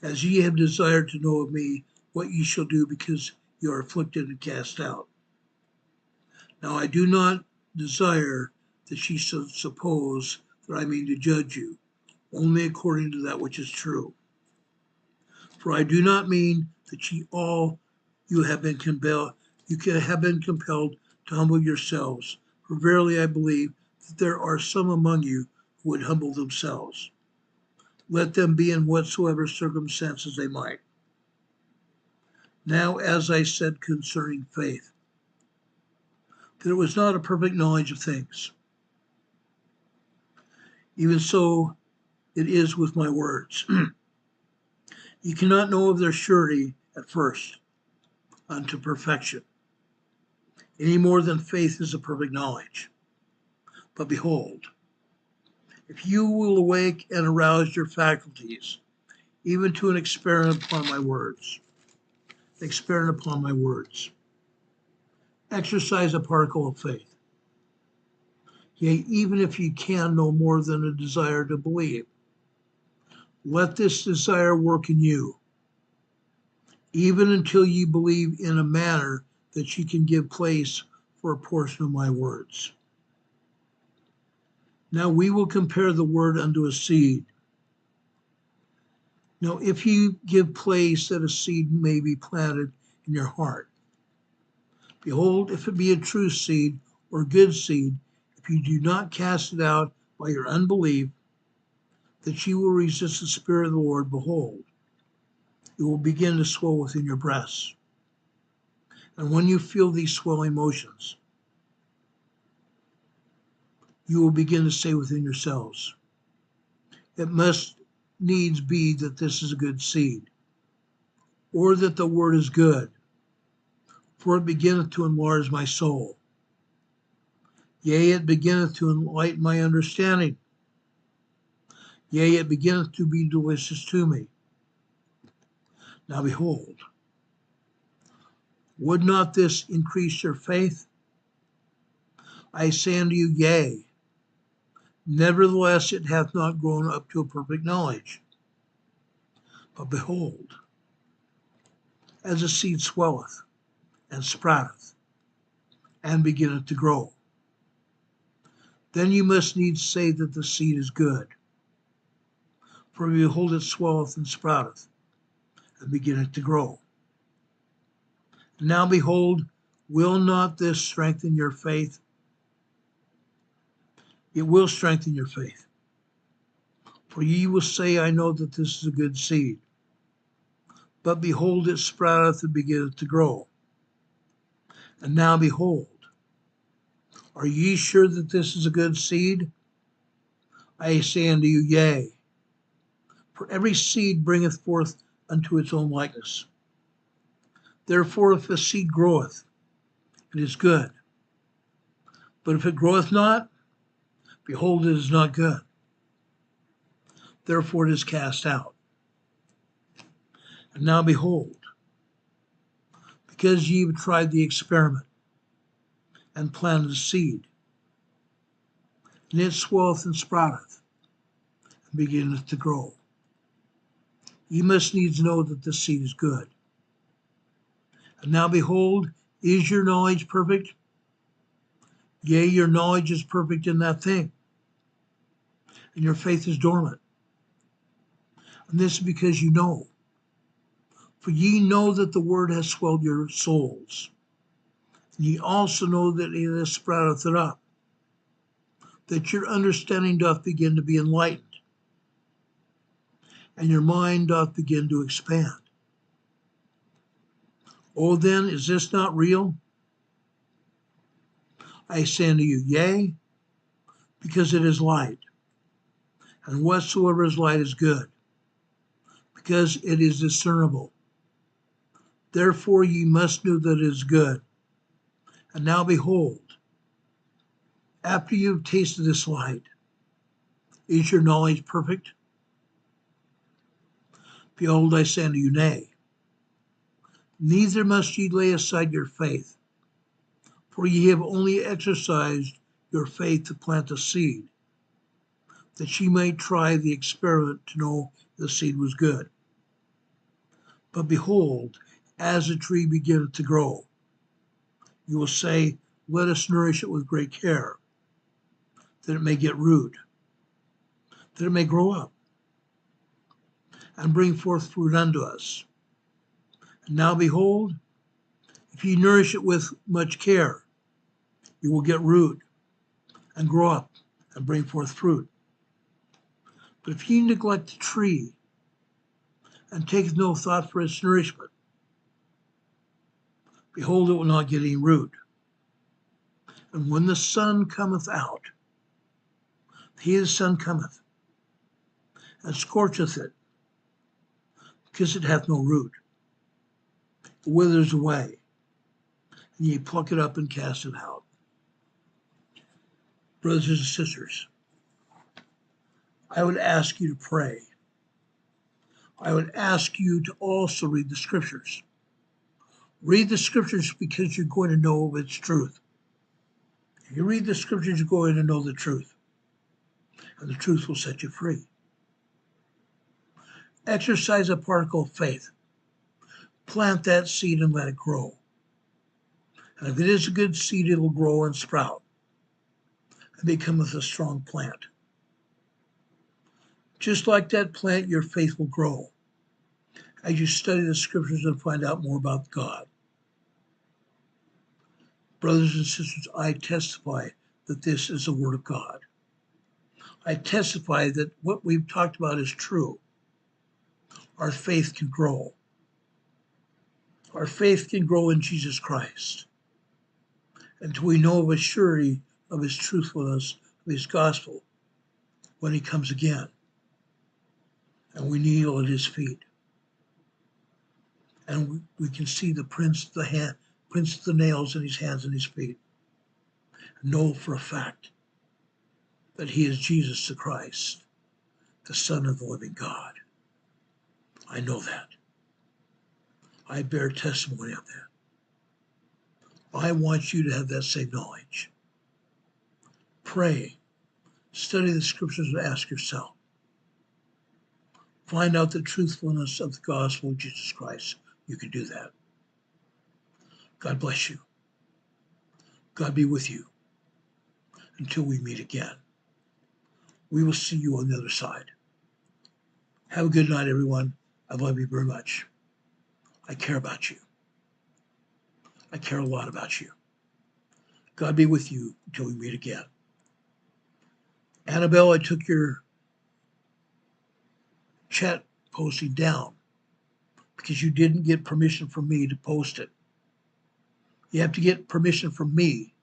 as ye have desired to know of me what ye shall do because you are afflicted and cast out. Now I do not desire that ye should suppose that I mean to judge you, only according to that which is true. For I do not mean that you have been compelled to humble yourselves. For verily I believe that there are some among you who would humble themselves. Let them be in whatsoever circumstances they might. Now, as I said concerning faith, that it was not a perfect knowledge of things. Even so it is with my words. You cannot know of their surety at first unto perfection, any more than faith is a perfect knowledge. But behold, if you will awake and arouse your faculties, even to an experiment upon my words, exercise a particle of faith. Yea, even if you can no more than a desire to believe, let this desire work in you, even until you believe in a manner that you can give place for a portion of my words. Now we will compare the word unto a seed. Now if you give place that a seed may be planted in your heart, behold, if it be a true seed or good seed, if you do not cast it out by your unbelief, that you will resist the Spirit of the Lord, behold, it will begin to swell within your breasts. And when you feel these swelling motions, you will begin to say within yourselves, it must needs be that this is a good seed, or that the word is good, for it beginneth to enlarge my soul. Yea, it beginneth to enlighten my understanding. Yea, it beginneth to be delicious to me. Now behold, would not this increase your faith? I say unto you, yea. Nevertheless, it hath not grown up to a perfect knowledge. But behold, as a seed swelleth and sprouteth and beginneth to grow, then you must needs say that the seed is good. For behold, it swelleth and sprouteth and beginneth to grow. Now behold, will not this strengthen your faith? It will strengthen your faith. For ye will say, I know that this is a good seed. But behold, it sprouteth and beginneth to grow. And now behold, are ye sure that this is a good seed? I say unto you, yea. For every seed bringeth forth unto its own likeness. Therefore, if a seed groweth, it is good. But if it groweth not, behold, it is not good. Therefore it is cast out. And now behold, because ye have tried the experiment, and planted a seed, and it swelleth and sprouteth, and beginneth to grow. Ye must needs know that the seed is good. And now behold, is your knowledge perfect? Yea, your knowledge is perfect in that thing, and your faith is dormant. And this is because you know. For ye know that the word has swelled your souls. And ye also know that it has sprouteth it up, that your understanding doth begin to be enlightened, and your mind doth begin to expand. Oh, then, is this not real? I say unto you, yea, because it is light, and whatsoever is light is good, because it is discernible. Therefore ye must know that it is good. And now behold, after you have tasted this light, is your knowledge perfect? Behold, I say unto you, nay. Neither must ye lay aside your faith, for ye have only exercised your faith to plant a seed, that ye might try the experiment to know the seed was good. But behold, as the tree beginneth to grow, you will say, let us nourish it with great care, that it may get root, that it may grow up, and bring forth fruit unto us. And now behold, if ye nourish it with much care, you will get root, and grow up, and bring forth fruit. But if ye neglect the tree, and taketh no thought for its nourishment, behold, it will not get any root. And when the sun cometh out, the sun cometh, and scorcheth it, because it hath no root. It withers away, and ye pluck it up and cast it out. Brothers and sisters, I would ask you to pray. I would ask you to also read the scriptures. Read the scriptures because you're going to know of its truth. If you read the scriptures, you're going to know the truth, and the truth will set you free. Exercise a particle of faith. Plant that seed and let it grow. And if it is a good seed, it will grow and sprout and becometh a strong plant. Just like that plant, your faith will grow as you study the scriptures and find out more about God. Brothers and sisters, I testify that this is the Word of God. I testify that what we've talked about is true. Our faith can grow. Our faith can grow in Jesus Christ until we know of a surety of His truthfulness, of His gospel, when He comes again. And we kneel at His feet. And we can see the prints of the nails in His hands and His feet. And know for a fact that He is Jesus the Christ, the Son of the living God. I know that. I bear testimony of that. I want you to have that same knowledge. Pray, study the scriptures, and ask yourself. Find out the truthfulness of the gospel of Jesus Christ. You can do that. God bless you. God be with you until we meet again. We will see you on the other side. Have a good night, everyone. I love you very much. I care about you. I care a lot about you. God be with you until we meet again. Annabelle, I took your chat posting down because you didn't get permission from me to post it. You have to get permission from me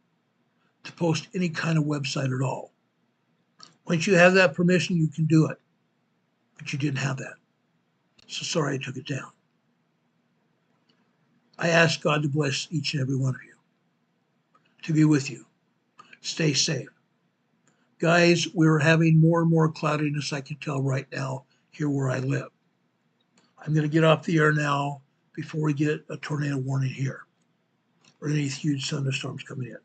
to post any kind of website at all. Once you have that permission, you can do it, but you didn't have that. So sorry I took it down. I ask God to bless each and every one of you, to be with you. Stay safe. Guys, we're having more and more cloudiness, I can tell right now, here where I live. I'm going to get off the air now before we get a tornado warning here or any huge thunderstorms coming in.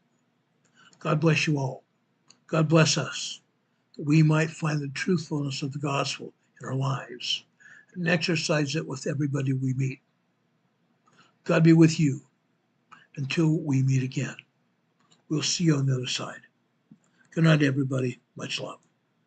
God bless you all. God bless us, that we might find the truthfulness of the gospel in our lives and exercise it with everybody we meet. God be with you until we meet again. We'll see you on the other side. Good night, everybody. Much love.